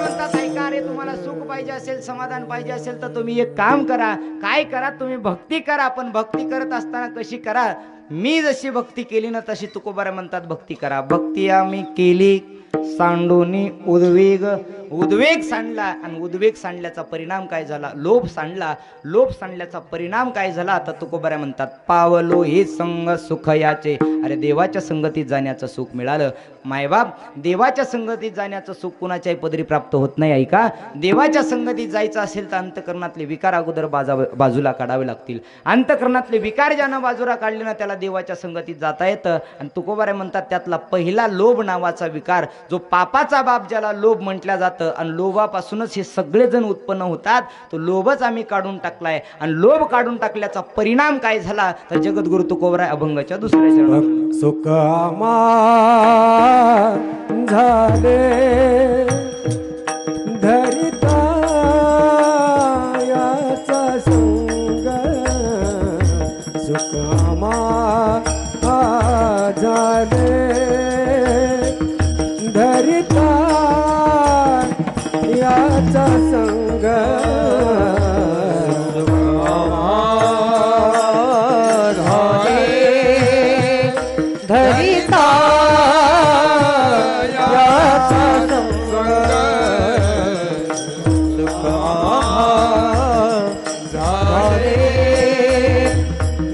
Speaker 2: म्हणतात ऐका रे, तुम्हाला सुख पाहिजे असेल, समाधान पाहिजे असेल तर तुम्ही एक काम करा. काय करा? तुम्ही भक्ती करा. पण भक्ती करत असताना कशी करा? मी जशी भक्ती केली ना तशी तुकोबारा म्हणतात भक्ती करा. भक्ती आम्ही केली सांडोनी उद्वेग सांडला आणि उद्वेग सांडल्याचा परिणाम काय झाला? लोभ सांडला. लोभ सांडल्याचा परिणाम काय झाला? आता तुकोबारा म्हणतात पावलो हे संग सुख याचे. अरे देवाच्या संगतीत जाण्याचं सुख मिळालं. मायबाप देवाच्या संगतीत जाण्याचं सुख कुणाच्याही पदरी प्राप्त होत नाही. ऐका, देवाच्या संगतीत जायचं असेल तर अंतकरणातले विकार अगोदर बाजूला काढावे लागतील. अंतकरणातले विकार ज्यानं बाजूला काढले ना त्याला देवाच्या संगतीत जाता येतं. आणि तुकोबारा म्हणतात त्यातला पहिला लोभ नावाचा विकार, जो पापाचा बाप ज्याला लोभ म्हटल्या जातं आणि लोभापासूनच हे सगळेजण उत्पन्न होतात, तो लोभच आम्ही काढून टाकलाय. आणि लोभ काढून टाकल्याचा परिणाम काय झाला तर जगद्गुरु तुकोबारा अभंगाच्या दुसऱ्या चरणात
Speaker 4: सुख आम्हा झाले धरिता याचा संग. सुख आम्हा झाले धरिता याचा संग.
Speaker 3: धरिता याचा संग. सुख झाले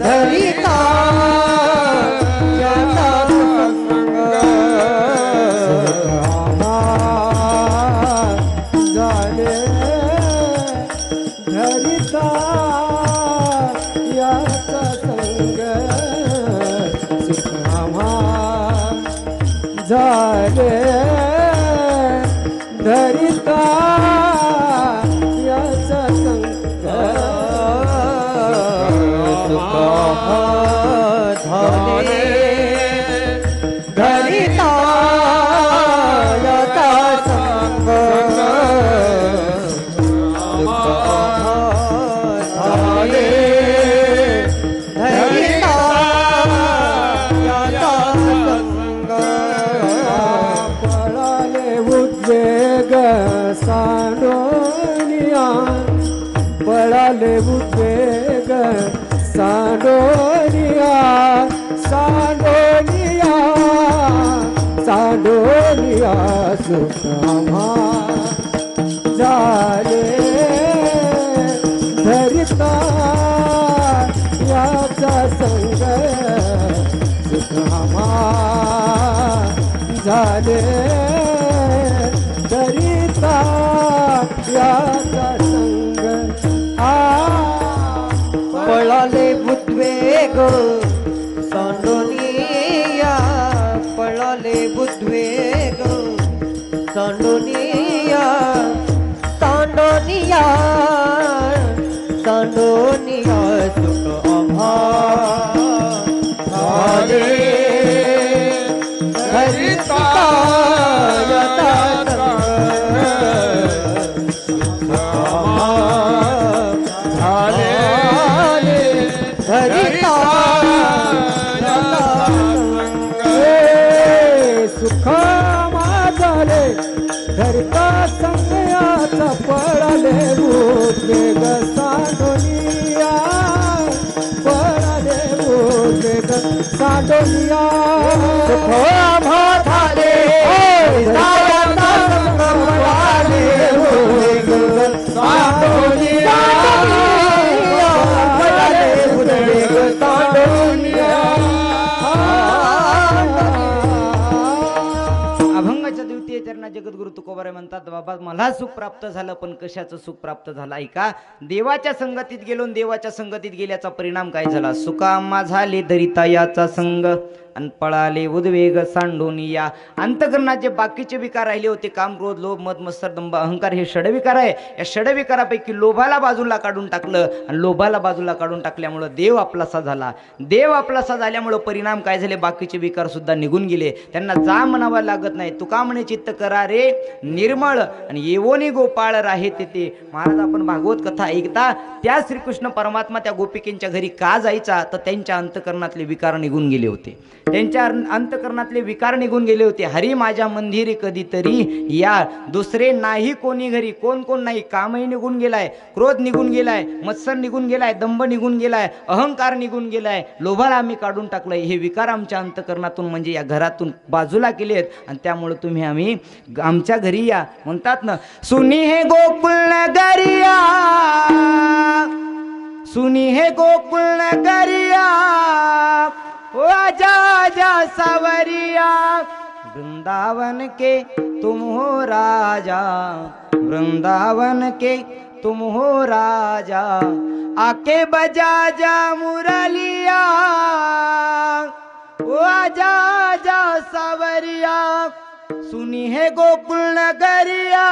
Speaker 3: धरिता याचा संग.
Speaker 4: झाले धरिता याचा संग. सुख झाले धरिता याचा संग.
Speaker 3: सुख झाले धरिता याचा संग. झाले धरिता याचा संग.
Speaker 4: पळाले उद्वेग सांडोनिया. पळाले उद्वेग सांडोनिया. सांडोनिया सांडोनिया. सुख आम्हा झाले धरिता याचा संग. सुख आम्हा झाले धरिता याचा संग.
Speaker 3: पळाले उद्वेग सांडोनिया. पळाले उद्वेग सांडोनिया. सांडोनिया सांडोनिया. सुख आम्हा झाले धरिता याचा संग. झाले धरिता याचा संग.
Speaker 4: सुख झाले धरिता संग याचा. पळाले उद्वेग सांडोनिया. पळाले उद्वेग सांडोनिया.
Speaker 3: सुख आम्हा झाले याचा संग. पळाले उद्वेग सांडोनिया.
Speaker 2: तुकोबाराय म्हणतात बाबा मला सुख प्राप्त झालं, पण कशाचं सुख प्राप्त झालं ऐका. देवाच्या संगतीत गेलो, देवाच्या संगतीत गेल्याचा परिणाम काय झाला. सुकामा झाले धरिता याचा संग आणि पळाले उद्वेग सांडून या. अंतकरणाचे बाकीचे विकार राहिले होते, काम, क्रोध, लोभ, मद, मत्सर, दंभ, अहंकार, हे षडविकार आहे. या षडविकारापैकी लोभाला बाजूला काढून टाकलं आणि लोभाला बाजूला काढून टाकल्यामुळं देव आपलासा झाला. देव आपलासा झाल्यामुळं परिणाम काय झाले, बाकीचे विकार सुद्धा निघून गेले. त्यांना जा म्हणावं लागत नाही. तुका म्हणे चित्त करा रे निर्मळ आणि येवोनी गोपाळ राहे तेथे. महाराज आपण भागवत कथा ऐकता, त्या श्रीकृष्ण परमात्मा त्या गोपिकेंच्या घरी का जायचा, तर त्यांच्या अंतकरणातले विकार निघून गेले होते. त्यांच्या अंतकरणातले विकार निघून गेले होते. हरी माझ्या मंदिरी कधीतरी या, दुसरे नाही कोणी घरी. कोण कोण नाही, कामही निघून गेलाय, क्रोध निघून गेलाय, मत्सर निघून गेलाय, दंभ निघून गेलाय, अहंकार निघून गेलाय, लोभाला आम्ही काढून टाकलंय. हे विकार आमच्या अंतकरणातून म्हणजे या घरातून बाजूला केलेत आणि त्यामुळे तुम्ही आम्ही आमच्या घरी या. म्हणतात ना, सुनी हे गोकुळ नगरिया, सुनी हे गोकुळ नगरिया, ओ आजा आजा सावरिया, वृंदावन के तुम हो राजा, वृंदावन के तुम हो राजा, आके बजा जा मुरलिया, ओ आजा आजा सावरिया, सुनी है गोकुल नगरिया,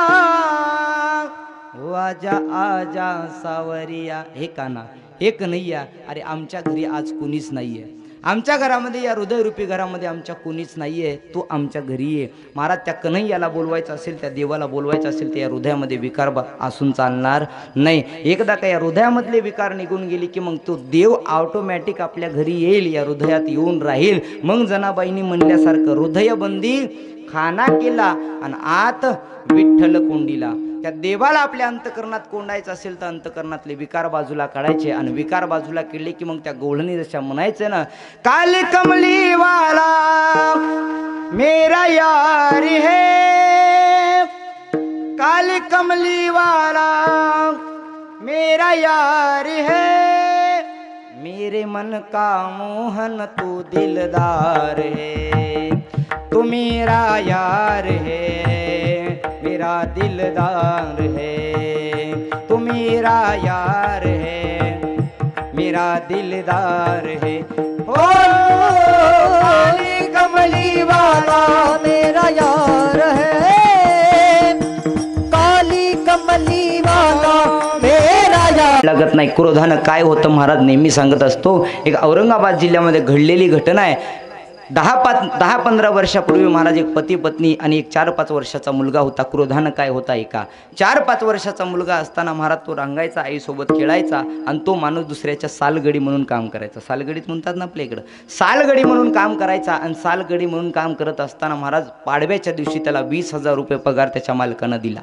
Speaker 2: ओ आजा आजा सावरिया. हे काना, हे कन्हैया, अरे आमच्या घरी आज कुणीच नाहीये. आमच्या घरामध्ये, या हृदयरूपी घरामध्ये आमच्या कोणीच नाहीये. तू आमच्या घरी ये. महाराज त्या कन्हैयाला बोलवायचं असेल, त्या देवाला बोलवायचं असेल, तर या हृदयामध्ये विकार असून चालणार नाही. एकदा का या हृदयामधले विकार निघून गेली की मग तो देव ऑटोमॅटिक आपल्या घरी येईल, या हृदयात येऊन राहील. मग जनाबाईंनी म्हणल्यासारखं हृदयबंदी खाना केला आणि आत विठ्ठल कोंडीला. त्या देवाला आपल्या अंतकरणात कोंडायचं असेल तर अंतकरणातले विकार बाजूला काढायचे आणि विकार बाजूला केले की मग त्या गवळणी जशा म्हणायचं ना, काली कमली वाला मेरा यार है, काली कमली वाला मेरा यार है, मेरे मन का मोहन तू दिलदार है, तू मेरा यार है, मेरा दिलदार है, तू मेरा यार है, मेरा दिलदार है. ओ काली कमली वाला
Speaker 3: मेरा यार है, काली कमली वाला मेरा यार.
Speaker 2: लागत नाही. क्रोधानं काय होतं महाराज नेहमी सांगत असतो. एक औरंगाबाद जिल्ह्यामध्ये घडलेली घटना आहे. 10-15 वर्षापूर्वी महाराज एक पती पत्नी आणि एक 4-5 वर्षाचा मुलगा होता. क्रोधानं काय होता एका 4-5 वर्षाचा मुलगा असताना महाराज तो रांगायचा, आईसोबत खेळायचा आणि तो माणूस दुसऱ्याच्या सालगडी म्हणून काम करायचा. सालगडीत म्हणतात ना आपल्या इकडं, सालगडी म्हणून काम करायचा. आणि सालगडी म्हणून काम करत असताना महाराज पाडव्याच्या दिवशी त्याला 20,000 रुपये पगार त्याच्या मालकानं दिला.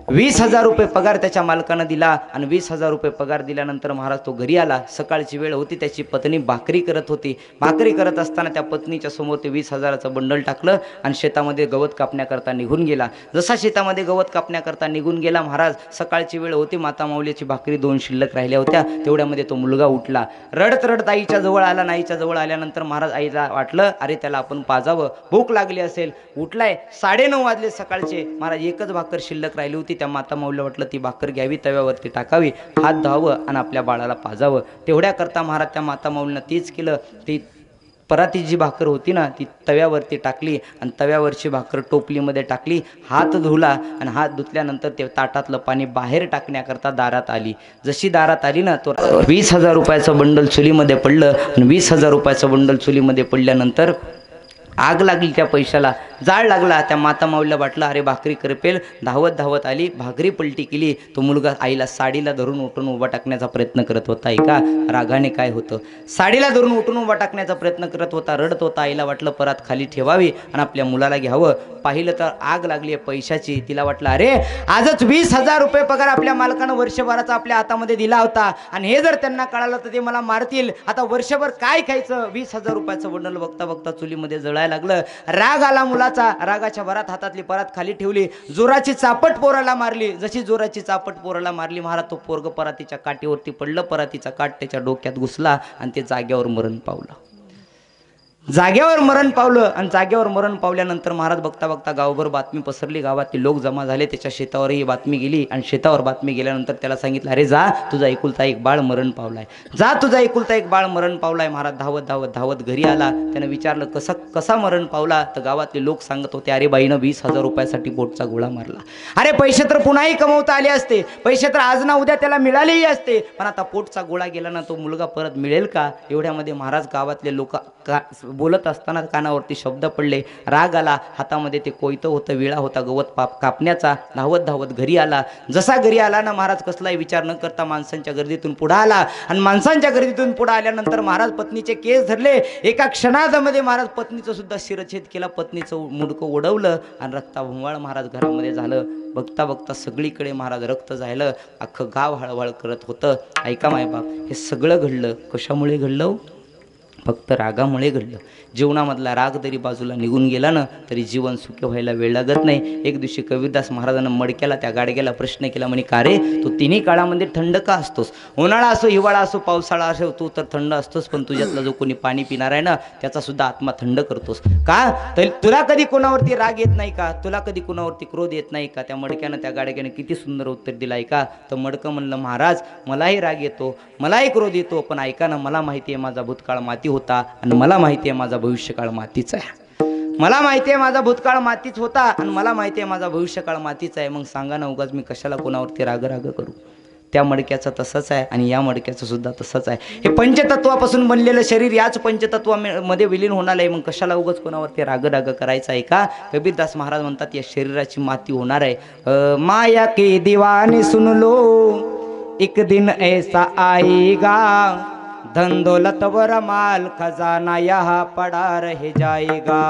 Speaker 2: 20,000 रुपये पगार त्याच्या मालकानं दिला आणि 20,000 रुपये पगार दिल्यानंतर महाराज तो घरी आला. सकाळची वेळ होती, त्याची पत्नी भाकरी करत होती. भाकरी करत असताना त्या पत्नीच्या समोर ते 20,000चं बंडल टाकलं आणि शेतामध्ये गवत कापण्याकरता निघून गेला. जसा शेतामध्ये गवत कापण्याकरता निघून गेला महाराज, सकाळची वेळ होती, माता माऊलीची भाकरी 2 शिल्लक राहिल्या होत्या. तेवढ्यामध्ये तो मुलगा उठला, रडत रडत आईच्या जवळ आला. आईच्या जवळ आल्यानंतर महाराज आईला वाटलं अरे त्याला आपण पाजावं, भूक लागली असेल. उठलाय, 9:30 वाजले सकाळचे. महाराज एकच भाकर शिल्लक राहिली होती. त्या माता माऊलीला वाटलं ती भाकर घ्यावी, तव्यावरती टाकावी, हात धुवावं आणि आपल्या बाळाला पाजावं. तेवढ्या करता महाराज त्या माता माऊलीनं तीच केलं. ती पराती जी भाकर होती ना ती तव्यावरती टाकली आणि तव्यावरची भाकर टोपलीमध्ये टाकली, हात धुला आणि हात धुतल्यानंतर ते ताटातलं पाणी बाहेर टाकण्याकरता दारात आली. जशी दारात आली ना, तो 20,000 रुपयाचं बंडल चुलीमध्ये पडलं आणि 20,000 रुपयाचं बंडल चुलीमध्ये पडल्यानंतर आग लागली, त्या पैशाला जाळ लागला. त्या माता माऊलीला वाटलं अरे भाकरी करपेल, धावत धावत आली, भाकरी पलटी केली. तो मुलगा आईला साडीला धरून उठून उभा टाकण्याचा प्रयत्न करत होता. ऐका रागाने काय होतं, साडीला धरून उठून उभा टाकण्याचा प्रयत्न करत होता, रडत होता. आईला वाटलं परात खाली ठेवावी आणि आपल्या मुलाला घ्यावं. पाहिलं तर आग लागली आहे पैशाची. तिला वाटलं अरे आजच 20,000 रुपये पगार आपल्या मालकानं वर्षभराचा आपल्या हातामध्ये दिला होता आणि हे जर त्यांना कळालं तर ते मला मारतील. आता वर्षभर काय खायचं. 20,000 रुपयाचं बंडल बघता बघता चुलीमध्ये जळायला लागलं. राग आला मुलाचा. रागाच्या भरात हातातली परात खाली ठेवली, जोराची चापट पोराला मारली. जशी जोराची चापट पोराला मारली महाराज, तो पोरग परातीच्या काठीवरती पडलं. परातीचा काठ त्याच्या डोक्यात घुसला आणि ते जाग्यावर मरण पावलं. जाग्यावर मरण पावलं आणि जाग्यावर मरण पावल्यानंतर महाराज बघता बघता गावभर बातमी पसरली, गावातील लोक जमा झाले, त्याच्या शेतावरही बातमी गेली आणि शेतावर बातमी गेल्यानंतर त्याला सांगितलं, अरे जा, तुझा एकुलता एक बाळ मरण पावलाय, जा, तुझा एकुलता एक बाळ मरण पावलाय. महाराज धावत धावत धावत घरी आला. त्यानं विचारलं कसा मरण पावला? तर गावातले लोक सांगत होते, अरे बाईनं 20,000 रुपयासाठी पोटचा गोळा मारला. अरे पैसे तर पुन्हाही कमवता आले असते, पैसे तर आज ना उद्या त्याला मिळालेही असते, पण आता पोटचा गोळा गेला ना, तो मुलगा परत मिळेल का? एवढ्यामध्ये महाराज गावातले लोक बोलत असताना कानावरती शब्द पडले, राग आला, हातामध्ये ते कोयतं होतं, विळा होता गवत कापण्याचा. धावत धावत घरी आला. जसा घरी आला ना, महाराज कसलाही विचार न करता माणसांच्या गर्दीतून पुढे आला आणि माणसांच्या गर्दीतून पुढे आल्यानंतर महाराज पत्नीचे केस धरले. एका क्षणामध्ये महाराज पत्नीचं सुद्धा शिरच्छेद केला, पत्नीचं मुंडकं ओढवलं आणि रक्ताभोंगाळ महाराज घरामध्ये झालं. बघता बघता सगळीकडे महाराज रक्त झालं, अख्खं गाव हळहळ करत होतं. ऐका मायबाप, हे सगळं घडलं कशामुळे घडलं? फक्त रागामुळे घडलं. जीवनामधला राग जरी बाजूला निघून गेला ना, तरी जीवन सुखी व्हायला वेळ लागत नाही. एक दिवशी कबीरदास महाराजांना मडक्याला, त्या गाडग्याला प्रश्न केला, म्हणे, का रे, तू तिन्ही काळामध्ये थंड का असतोस? उन्हाळा असो, हिवाळा असो, पावसाळा असो, तू तर थंड असतोस, पण तुझ्यातला जो कोणी पाणी पिणार आहे ना, त्याचा सुद्धा आत्मा थंड करतोस का? तर तुला कधी कोणावरती राग येत नाही का? तुला कधी कोणावरती क्रोध येत नाही का? त्या मडक्यानं, त्या गाडग्याने किती सुंदर उत्तर दिलं ऐका. तर मडकं म्हणलं, महाराज, मलाही राग येतो, मलाही क्रोध येतो, पण ऐका ना, मला माहिती आहे माझा भूतकाळ माती होता आणि मला माहिती आहे माझा भविष्यकाळ मातीच आहे. मला माहिती आहे माझा भूतकाळ मातीच होता आणि मला माहिती आहे माझा भविष्यकाळ मातीच आहे. मग सांगा ना, उगाच मी कशाला कोणावरती राग करू? त्या मडक्याचं तसंच आहे आणि या मडक्याचं सुद्धा तसंच आहे. हे पंचतत्वापासून बनलेलं शरीर याच पंचतत्वामध्ये विलीन होणार आहे. मग कशाला उगाच कोणावरती राग करायचा आहे का? कबीरदास महाराज म्हणतात, या शरीराची माती होणार आहे. माया के दीवाने सुन लो, एक दिन ऐसा आएगा, धन दौलत वर माल खजाना यहाँ पड़ा रह जाएगा.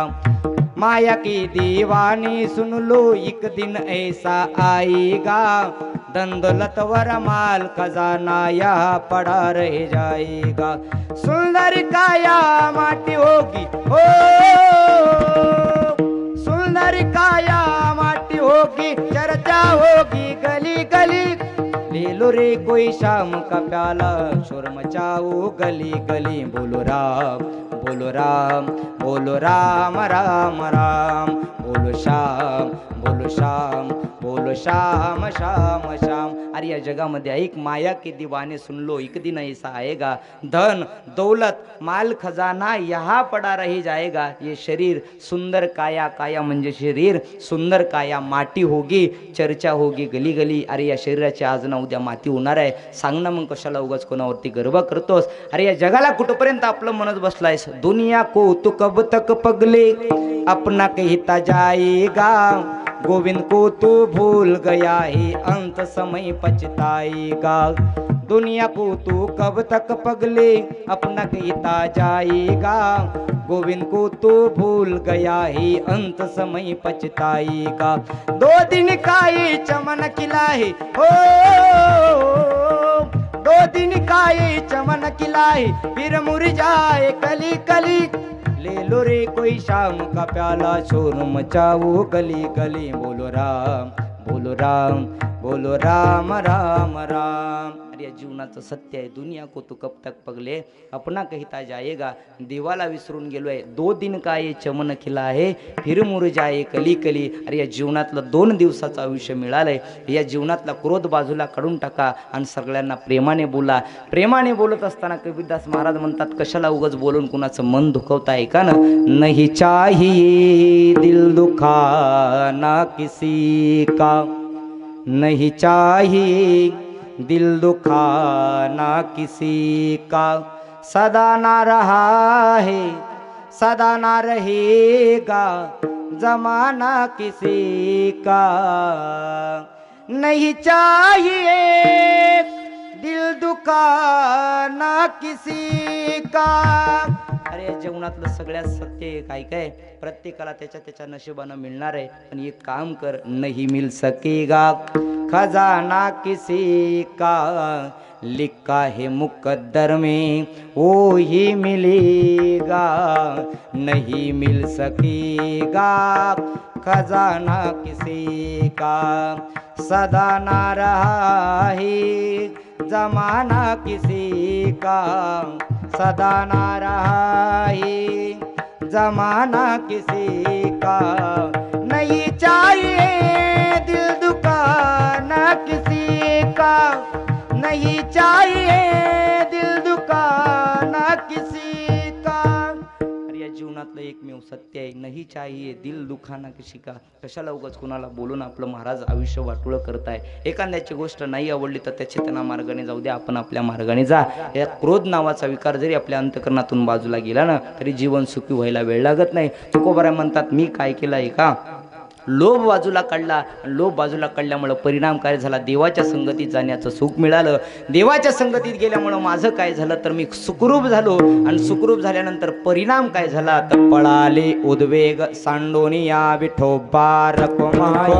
Speaker 2: माया की दीवानी सुन लो, एक दिन ऐसा आएगा, धन दौलत वर माल खजाना यहाँ पड़ा रह जाएगा. सुंदर काया माटी होगी, हो सुंदर काया माटी होगी, चर्चा होगी गली गली. ले लो रे कोई शाम का प्याला, शोर मचाओ गली गली. बोलो राम, बोलो राम, बोलो राम राम राम. बोलो श्याम, बोलो श्याम, बोलो श्याम श्याम श्याम. अरे या जगामध्ये एक माया के दीवाने सुन लो, एक दिन ऐसा आएगा, धन दौलत माल खजाना यहाँ पड़ा रही जाएगा. ये शरीर सुंदर काया, काया म्हणजे शरीर, सुंदर काया माटी होगी, चर्चा होगी गली गली. अरे या शरीराची आज ना उद्या माती होणार आहे. सांग ना, मग कशाला उगाच कोणावरती गर्व करतोस? अरे या जगाला कुठपर्यंत आपलं म्हणत बसलायस? दुनिया को तू कब तक पगले, अपना कहता जाएगा. गोविंद को तू भूल गया है, अंत समय पछताएगा. दुनिया को तू कब तक पगले, अपना कहता जाएगा. गोविंद को तू भूल गया है, अंत समय पछताएगा. 2 दिन का ये चमन खिला है, हो 2 दिन का ये चमन खिला है, फिर मुरझाए कली कली. ले लो रे कोई शाम का प्याला, शोर मचाओ गली गली. बोलो राम, बोलो राम, बोलो राम राम राम. अरे जीवनाचं सत्य आहे. दुनिया को तू कब तक पगले, अपना कहता जाएगा. देवाला विसरून गेलोय. 2 दिन का ये चमन खिला आहे, फिर मुरझाए कली कली. अरे या जीवनातलं 2 दिवसाचं आयुष्य मिळालंय. या जीवनातला क्रोध बाजूला काढून टाका आणि सगळ्यांना प्रेमाने बोला. प्रेमाने बोलत असताना कबीरदास महाराज म्हणतात, कशाला उगाच बोलून कुणाचं मन दुखवताय का ना? नहीं चाहिए दिल दुखाना किसी का, नहीं चाहिए दिल दुखाना किसी का. सदा ना रहा है, सदा ना रहेगा, जमाना किसी का. नहीं चाहिए दिल दुखाना किसी का. अरे जीवनातलं सगळ्यात सत्य आहे काय काय, प्रत्येकाला त्याच्या त्याच्या नशिबानं मिळणार आहे. पण एक काम कर, नहीं मिल सकेगा खजाना किसी का, लिखा है मुकद्दर में वो ही मिलेगा. नहीं मिल सकेगा खजाना किसी का, सदा ना रहा है जमाना किसी का. सदा ना रहा है जमाना किसी का नहीं चाहिए, दिल दुखाना किसी का नहीं चाहिए, दिल दुखाना किसी का. अरे या जीवनातलं एकमेव सत्य आहे, नाही चाहिए दिल दुखाना किसी का. कशाला उगाच कुणाला बोलून आपलं महाराज आयुष्य वाटोळं करताय. एखाद्याची गोष्ट नाही आवडली तर त्याचे त्यांना मार्गाने जाऊ द्या, आपण आपल्या मार्गाने जा. या क्रोध नावाचा विकार जरी आपल्या अंतकरणातून बाजूला गेला ना तरी जीवन सुखी व्हायला वेळ लागत नाही. तुकोबाराय म्हणतात मी काय केलं आहे का, लोभ बाजूला काढला. लोभ बाजूला काढल्यामुळं परिणाम काय झाला, देवाच्या संगतीत जाण्याचं सुख मिळालं. देवाच्या संगतीत गेल्यामुळं माझं काय झालं तर मी सुखरूप झालो. आणि सुखरूप झाल्यानंतर परिणाम काय झाला तर पळाले उद्वेग सांडोनिया विठोबा रखुमाई.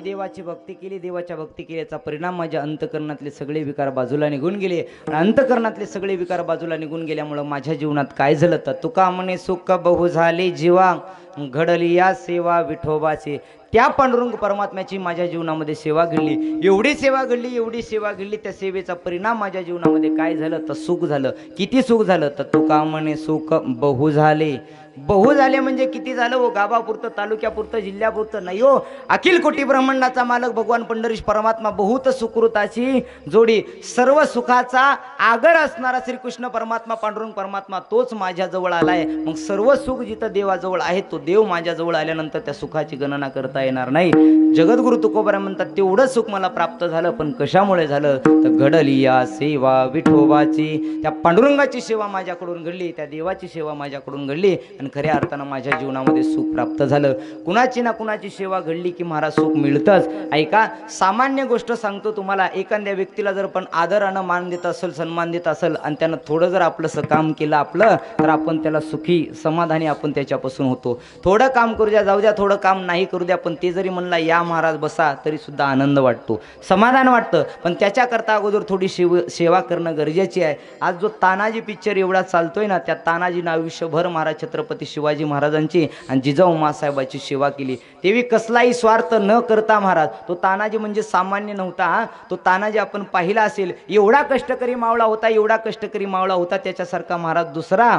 Speaker 2: देवाची भक्ती केली, देवाच्या भक्ती केल्याचा परिणाम माझ्या अंतकरणातले सगळे विकार बाजूला निघून गेले. अंतकरणातले सगळे विकार बाजूला निघून गेल्यामुळं माझ्या जीवनात काय झालं तर तुका म्हणे सुख बहु झाले जीवा घडली या सेवा विठोबाची. त्या पांडुरंग परमात्म्याची माझ्या जीवनामध्ये सेवा घडली. एवढी सेवा घडली, एवढी सेवा घडली. त्या सेवेचा परिणाम माझ्या जीवनामध्ये काय झालं तर सुख झालं. किती सुख झालं तर तुका म्हणे सुख बहु झाले. बहु झाले म्हणजे किती झालं हो, गावापुरतं तालुक्यापुरतं जिल्ह्यापुरतं नाही हो, अखिल कोटी ब्रह्मांडाचा मालक भगवान पंढरीश परमात्मा बहुत सुकृताची जोडी, सर्व सुखाचा आगर असणारा श्रीकृष्ण परमात्मा पांडुरंग परमात्मा तोच माझ्या जवळ आलाय. मग सर्व सुख जिथं देवाजवळ आहे तो देव माझ्या जवळ आल्यानंतर त्या सुखाची गणना करता येणार नाही. जगद्गुरु तुकोबाराय म्हणतात तेवढं सुख मला प्राप्त झालं, पण कशामुळे झालं तर घडली या सेवा विठोबाची. त्या पांडुरंगाची सेवा माझ्याकडून घडली, त्या देवाची सेवा माझ्याकडून घडली आणि खऱ्या अर्थानं माझ्या जीवनामध्ये सुख प्राप्त झालं. कुणाची ना कुणाची सेवा घडली की महाराज सुख मिळतंच. ऐका, सामान्य गोष्ट सांगतो तुम्हाला, एखाद्या व्यक्तीला जर पण आदरानं मान देत असेल, सन्मान देत असेल आणि त्यानं थोडं जर आपलंसं काम केलं आपलं तर आपण त्याला सुखी समाधानी आपण त्याच्यापासून होतो. थोडं काम करू द्या, जाऊ द्या, थोडं काम नाही करू द्या, पण ते जरी म्हणला या महाराज बसा तरी सुद्धा आनंद वाटतो, समाधान वाटतं. पण त्याच्याकरता अगोदर थोडी सेवा करणं गरजेची आहे. आज जो तानाजी पिक्चर एवढा चालतोय ना, त्या तानाजीनं आयुष्यभर महाराज छत्रपती शिवाजी महाराजांची आणि जिजाऊ मासाहेबाची सेवा केली. तेवी कसलाही स्वार्थ न करता महाराज, तो तानाजी म्हणजे सामान्य नव्हता. तो तानाजी आपण पाहिला असेल, एवढा कष्टकरी मावळा होता, एवढा कष्टकरी मावळा होता. त्याच्यासारखा महाराज दुसरा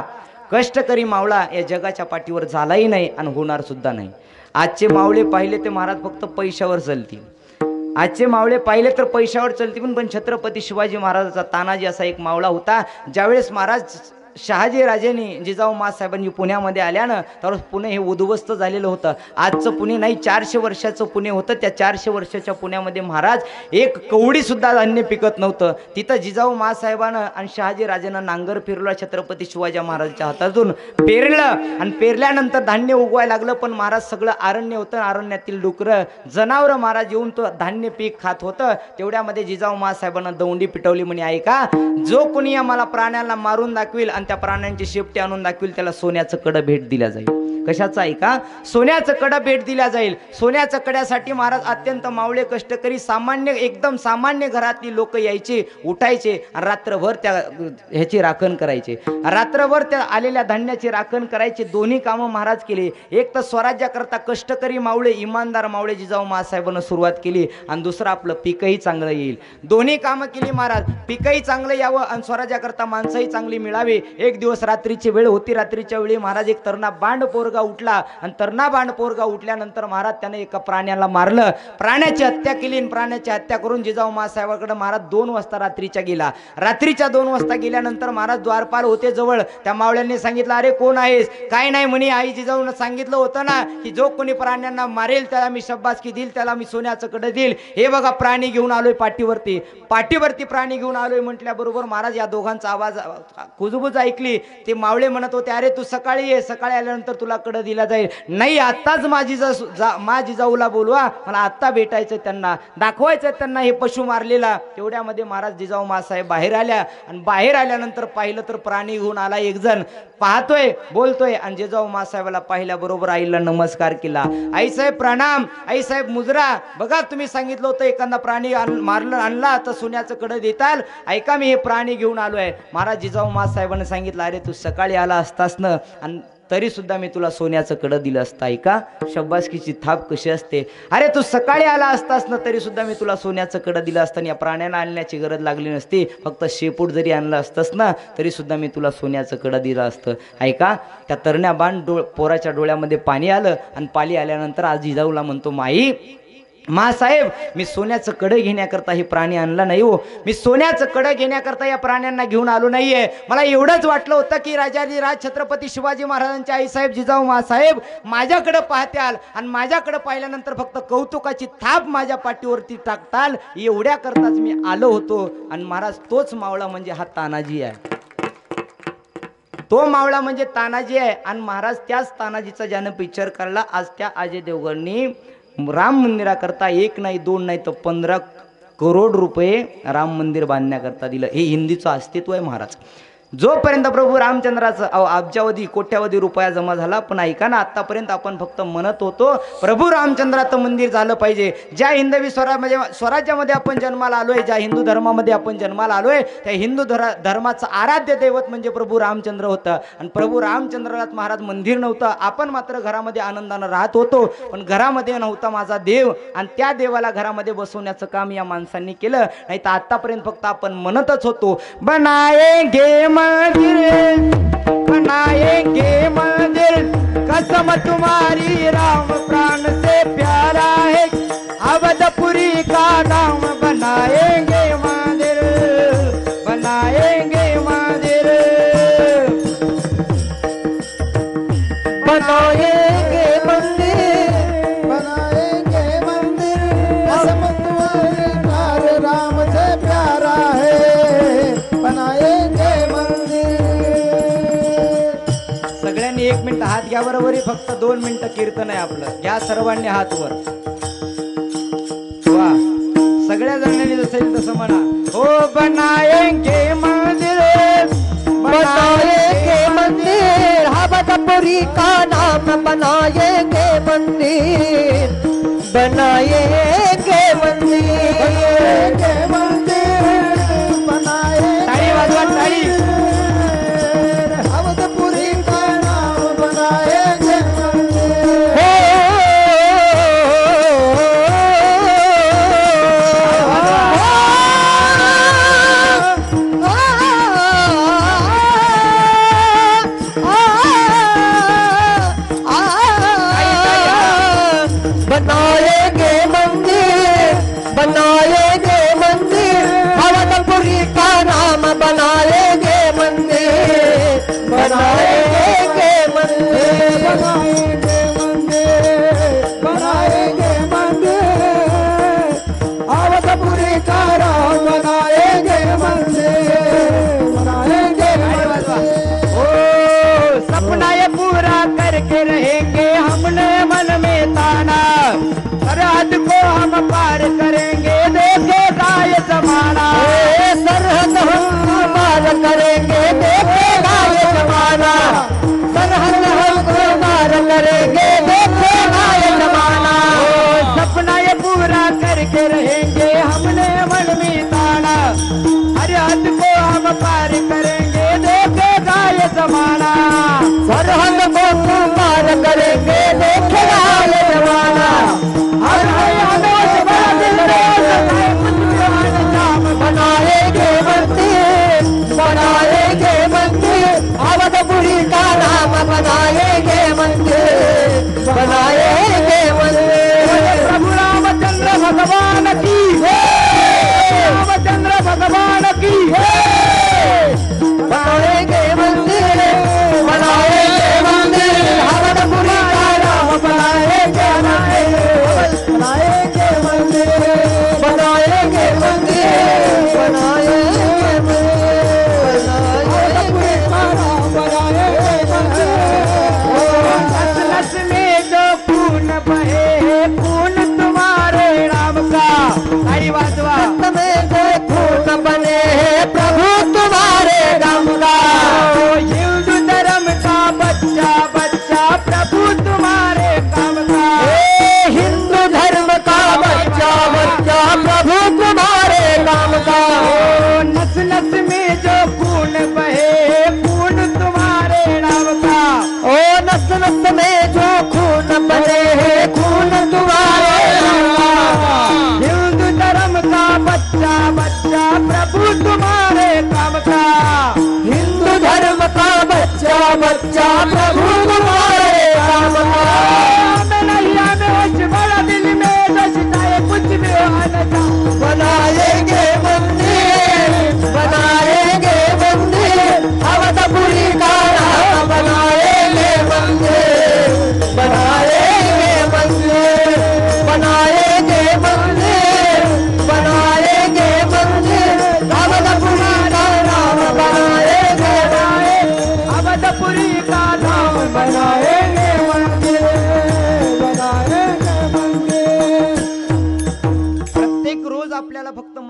Speaker 2: कष्टकरी मावळा या जगाच्या पाठीवर झालाही नाही आणि होणार सुद्धा नाही. आजचे मावळे पाहिले ते महाराज फक्त पैशावर चालतील. आजचे मावळे पाहिले तर पैशावर चालतील, पण छत्रपती शिवाजी महाराजाचा तानाजी असा एक मावळा होता. ज्यावेळेस महाराज शहाजी राजेंनी जिजाऊ मासाहेबांनी पुण्यामध्ये आल्यानं तर पुणे हे उद्ध्वस्त झालेलं होतं. आजचं पुणे नाही, 400 वर्षाचं पुणे होतं. त्या 400 वर्षाच्या पुण्यामध्ये महाराज एक कवडी सुद्धा धान्य पिकत नव्हतं. तिथं जिजाऊ मासाहेबानं आणि शहाजी राजेनं नांगर फिरवला, छत्रपती शिवाजी महाराजांच्या हातातून पेरलं आणि पेरल्यानंतर धान्य उगवायला लागलं. पण महाराज सगळं अरण्य होतं, अरण्यातील डुकरं जनावरं महाराज येऊन तो धान्य पीक खात होतं. तेवढ्यामध्ये जिजाऊ मासाहेबांना दौंडी पिटवली. म्हणे ऐका, जो कोणी आम्हाला प्राण्याला मारून दाखवेल त्या प्राण्यांची शेपटी आणून दाखवेल त्याला सोन्याचं कडं भेट दिला जाईल. कशाचं ऐका, सोन्याचं कडं भेट दिला जाईल. सोन्याचं कड्यासाठी महाराज अत्यंत मावळे कष्टकरी सामान्य एकदम सामान्य घरातली लोक यायचे, उठायचे आणि रात्रभर त्या ह्याची राखण करायचे, रात्रभर त्या आलेल्या धान्याची राखण करायचे. दोन्ही कामं महाराज केली. एक तर स्वराज्याकरता कष्टकरी मावळे, इमानदार मावळे जिजाऊ मासाहेबांना सुरुवात केली आणि दुसरं आपलं पीकही चांगलं येईल. दोन्ही कामं केली महाराज. पीकही चांगलं यावं आणि स्वराज्याकरता माणसंही चांगली मिळावी. एक दिवस रात्रीची वेळ होती. रात्रीच्या वेळी महाराज एक तरुणा बांड पोरगा पोरगा उठला आणि तरणा पोरगा उठल्यानंतर महाराज त्याने एका प्राण्याला मारलं, प्राण्याची हत्या केली आणि प्राण्याची हत्या करून जिजाऊ मासाहेबाकडे महाराज 2 वाजता रात्रीच्या गेला. रात्रीच्या 2 वाजता गेल्यानंतर महाराज द्वारपाल होते जवळ. त्या मावळ्यांनी सांगितलं, अरे कोण आहेस? काय नाही म्हणे, आई जिजाऊनं सांगितलं होतं ना की जो कोणी प्राण्यांना मारेल त्याला मी शब्बासकी देईल, त्याला मी सोन्याचं कडं देईल. हे बघा प्राणी घेऊन आलोय पाठीवरती, पाठीवरती प्राणी घेऊन आलोय म्हटल्याबरोबर महाराज या दोघांचा आवाज कुजबुज ऐकली. ते मावळे म्हणत होते, अरे तू सकाळी ये, सकाळी आल्यानंतर तुला कडं दिला जाईल. नाही, आत्ताच माझी जाऊला बोलवा, मला आत्ता भेटायचं, त्यांना दाखवायचं त्यांना हे पशु मारलेला. तेवढ्यामध्ये महाराज जिजाऊ मासाहेब बाहेर आल्या आणि बाहेर आल्यानंतर पाहिलं तर प्राणी घेऊन आला एक जण, पाहतोय बोलतोय आणि जिजाऊ मासाहेबाला पाहिल्याबरोबर आईला नमस्कार केला. आई साहेब प्रणाम, आई साहेब मुजरा. बघा तुम्ही सांगितलं होतं एखादा प्राणी मारलं आणला तर सोन्याचं कडं देताल, ऐका मी हे प्राणी घेऊन आलोय. महाराज जिजाऊ मासाहेबांनी सांगितलं, अरे तू सकाळी आला असतास ना आणि तरी सुद्धा मी तुला सोन्याचं कडं दिलं असतं. ऐका शब्बासकीची थाप कशी असते. अरे तू सकाळी आला असतास ना तरी सुद्धा मी तुला सोन्याचं कडं दिलं असतं. या प्राण्याला आणण्याची गरज लागली नसती, फक्त शेपूट जरी आणलं असतंस ना तरी सुद्धा मी तुला सोन्याचं कडं दिलं असतं. ऐका त्या तरण्या पोराच्या डोळ्यामध्ये पाणी आलं आणि पाणी आल्यानंतर आज जिजाऊला म्हणतो, माई मासाहेब मी सोन्याचं कडं घेण्याकरता हे प्राणी आणला नाही हो, मी सोन्याचं कडं घेण्याकरता या प्राण्यांना घेऊन आलो नाहीये. मला एवढंच वाटलं होतं की राजाधिराज छत्रपती शिवाजी महाराजांच्या आईसाहेब जिजाऊ मासाहेब माझ्याकडे पाहत्याल आणि माझ्याकडे पाहिल्यानंतर फक्त कौतुकाची थाप माझ्या पाठीवरती टाकताल, एवढ्या करताच मी आलो होतो. आणि महाराज तोच मावळा म्हणजे हा तानाजी आहे, तो मावळा म्हणजे तानाजी आहे. आणि महाराज त्याच तानाजीचा ज्यानं पिक्चर काढला, आज त्या अजय देवगणनी राम मंदिराकरता 1 नाही 2 नाही तर 15 करोड रुपये राम मंदिर बांधण्याकरता दिलं. हे हिंदीचं अस्तित्व आहे महाराज. जोपर्यंत प्रभू रामचंद्राचं अब्जावधी कोट्यावधी रुपया जमा झाला, पण ऐका ना आतापर्यंत आपण फक्त म्हणत होतो प्रभू रामचंद्राचं मंदिर झालं पाहिजे. ज्या हिंदवी स्वराज्यामध्ये आपण जन्माला आलोय, ज्या हिंदू धर्मामध्ये आपण जन्माला आलोय, त्या हिंदू धर्माचं आराध्य दैवत म्हणजे प्रभू रामचंद्र होतं. आणि प्रभू रामचंद्राला महाराज मंदिर नव्हतं, आपण मात्र घरामध्ये आनंदानं राहत होतो, पण घरामध्ये नव्हता माझा देव आणि त्या देवाला घरामध्ये बसवण्याचं काम या माणसांनी केलं. नाही तर आतापर्यंत फक्त आपण म्हणतच होतो बनाएंगे मंदिर, बनाएंगे मंदिर, कसम तुम्हारी राम प्राण से प्यारा है, अवधपुरी का नाम बनाएंगे मंदिर, बनाएंगे मंदिर,
Speaker 3: बनाएंगे मंदिर, बनाएंगे मंदिर, कसम तुम्हारी राम से प्यारा है, बनाएंगे
Speaker 2: सगळ्यांनी 1 मिनिट हात घ्या बरोबर. फक्त 2 मिनिटं कीर्तन आहे आपलं. घ्या सर्वांनी हात वर. वा सगळ्या जणांनी जसं येईल तसं म्हणा. हो बनाएंगे मंदिर,
Speaker 3: बनाएंगे मंदिर, अवधपुरी का नाम बनाएंगे मंदिर, बनाएंगे मंदिर, बनाएंगे मंदिर, बनाएंगे
Speaker 2: ताली वाजवा ताली. पार करेंगे देखेगा ये जमाना,
Speaker 3: सरहद हम पार करेंगे देखेगा ये जमाना, सरहद हम पार करेंगे देखेगा ये जमाना,
Speaker 2: सपना ये पूरा करके रहेंगे हमने मन में ताना, हर हद को हम पार करेंगे देखेगा ये जमाना,
Speaker 3: सरहद को पार करेंगे देखेगा ये जमाना, हर हमें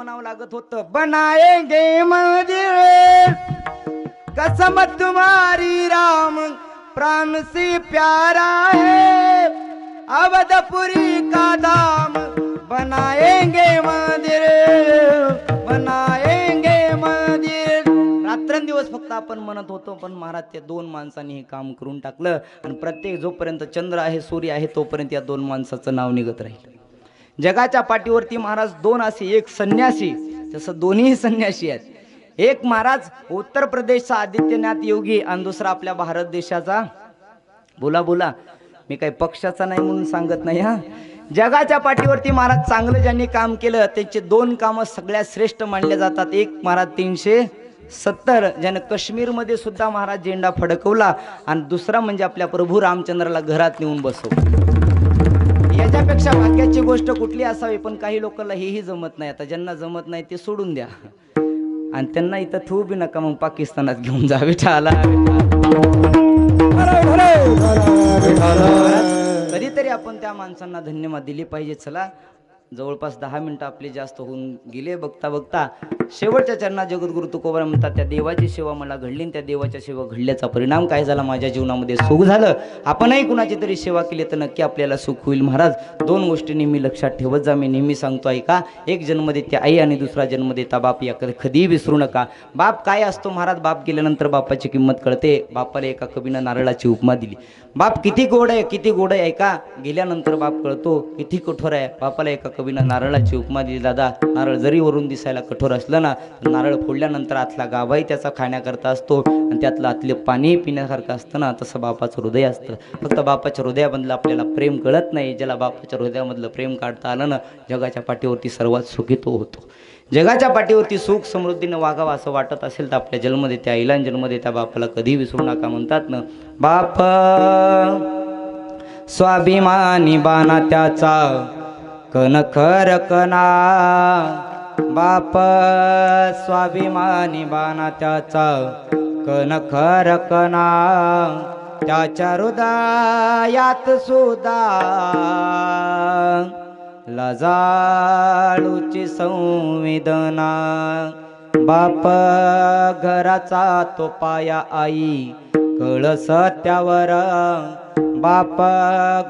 Speaker 2: म्हणावं लागत होतं, बनाएंगे मंदिर कसम तुम्हारी राम प्राण से प्यारा है अवधपुरी का धाम बनाएंगे मंदिर बनाएंगे मंदिर. रात्रंदिवस फक्त आपण म्हणत होतो, पण महाराज त्या दोन माणसांनी हे काम करून टाकलं. आणि प्रत्येक जोपर्यंत चंद्र आहे सूर्य आहे तोपर्यंत या दोन माणसाचं नाव निघत राहील. जगाच्या पाठीवरती महाराज दोन असे, एक संन्यासी, तसं दोन्ही संन्यासी आहेत. एक महाराज उत्तर प्रदेशचा आदित्यनाथ योगी आणि दुसरा आपल्या भारत देशाचा, बोला बोला, मी काही पक्षाचा नाही म्हणून सांगत नाही हा. जगाच्या पाठीवरती महाराज चांगलं ज्यांनी काम केलं त्यांचे दोन कामं सगळ्यात श्रेष्ठ मानले जातात. एक महाराज 370 ज्यानं काश्मीरमध्ये सुद्धा महाराज झेंडा फडकवला, आणि दुसरा म्हणजे आपल्या प्रभू रामचंद्राला घरात नेऊन बसवलं. याच्यापेक्षा भाग्याची गोष्ट कुठली असावी. पण काही लोकांना हेही जमत नाही. आता ज्यांना जमत नाही ते सोडून द्या, आणि त्यांना इथं ठेवू बी नका, मग पाकिस्तानात घेऊन जा. विठाला कधीतरी आपण त्या माणसांना धन्यवाद दिले पाहिजे. चला, जवळपास 10 मिनिटं आपले जास्त होऊन गेले. बघता बघता शेवटच्या चरणात जगद्गुरु तुकोबाराय म्हणतात, त्या देवाची सेवा मला घडली, त्या देवाच्या सेवा घडल्याचा परिणाम काय झाला, माझ्या जीवनामध्ये सुख झालं. आपणही कुणाची तरी सेवा केली तर नक्की आपल्याला सुख होईल. महाराज दोन गोष्टी नेहमी लक्षात ठेवत जा. मी नेहमी सांगतो ऐका, एक जन्म देते आई आणि दुसरा जन्म देता बाप, या कधीही विसरू नका. बाप काय असतो महाराज, बाप गेल्यानंतर बापाची किंमत कळते. बापाला एका कवीनं नारळाची उपमा दिली. बाप किती गोड आहे, किती गोड आहे ऐका, गेल्यानंतर बाप कळतो किती कठोर आहे. बापाला एका कवीनं नारळाची उपमा दिली. दादा, नारळ जरी वरून दिसायला कठोर असलं ना, तर नारळ फोडल्यानंतर आतला गाभाही त्याचा खाण्याकरता असतो, आणि त्यातलं आतले पाणी पिण्यासारखं असतं ना, तसं बापाचं हृदय असतं. फक्त बापाच्या हृदयामधलं आपल्याला प्रेम कळत नाही. ज्याला बापाच्या हृदयामधलं प्रेम काढता आलं ना, जगाच्या पाठीवरती सर्वात सुखी तो होतो. जगाच्या पाठीवरती सुख समृद्धीनं वागावं असं वाटत असेल तर आपल्या जन्मदेत्या आईला आणि जन्मदेत्या बापाला कधी विसरू नका. म्हणतात ना, बाप स्वाभिमानी बाणा त्याचा कणखर कणा, बाप स्वाभिमानी बाणा त्याचा कणखर कणा, त्याच्या हृदयात सुद्धा लाजाळूची संवेदना. बाप घराचा तो पाया आई कळ सत्यावर, बाप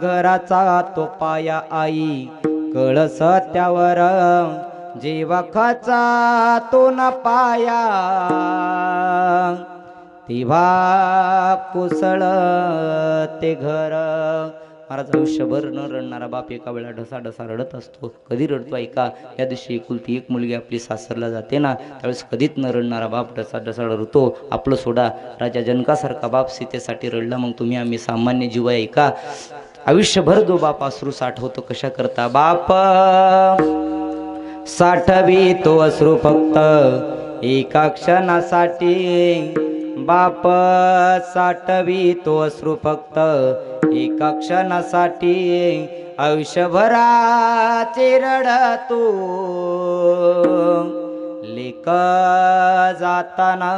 Speaker 2: घराचा तो पाया आई कळ सत्यावर, जेव्हा खाचा तो न पाया तेव्हा कुसळ ते घर. महाराज आयुष्यभर न रडणारा बाप एका वेळा ढसा ढसा रडत असतो. कधी रडतो ऐका, या दिवशी एकुलती एक मुलगी आपली सासरला जाते ना, त्यावेळेस कधीच न रडणारा बाप ढसा ढसा रडतो. आपलं सोडा, राजा जनकासारखा बाप सीतेसाठी रडला, मग तुम्ही आम्ही सामान्य जीव आहे ऐका. आयुष्यभर जो बाप अश्रू साठवतो कशा करता, बाप साठवी तो अश्रू फक्त एका क्षणासाठी, बाप साठवी तो अश्रू फक्त एका क्षणासाठी, आयुष्यभराचे रडतो लेक जाताना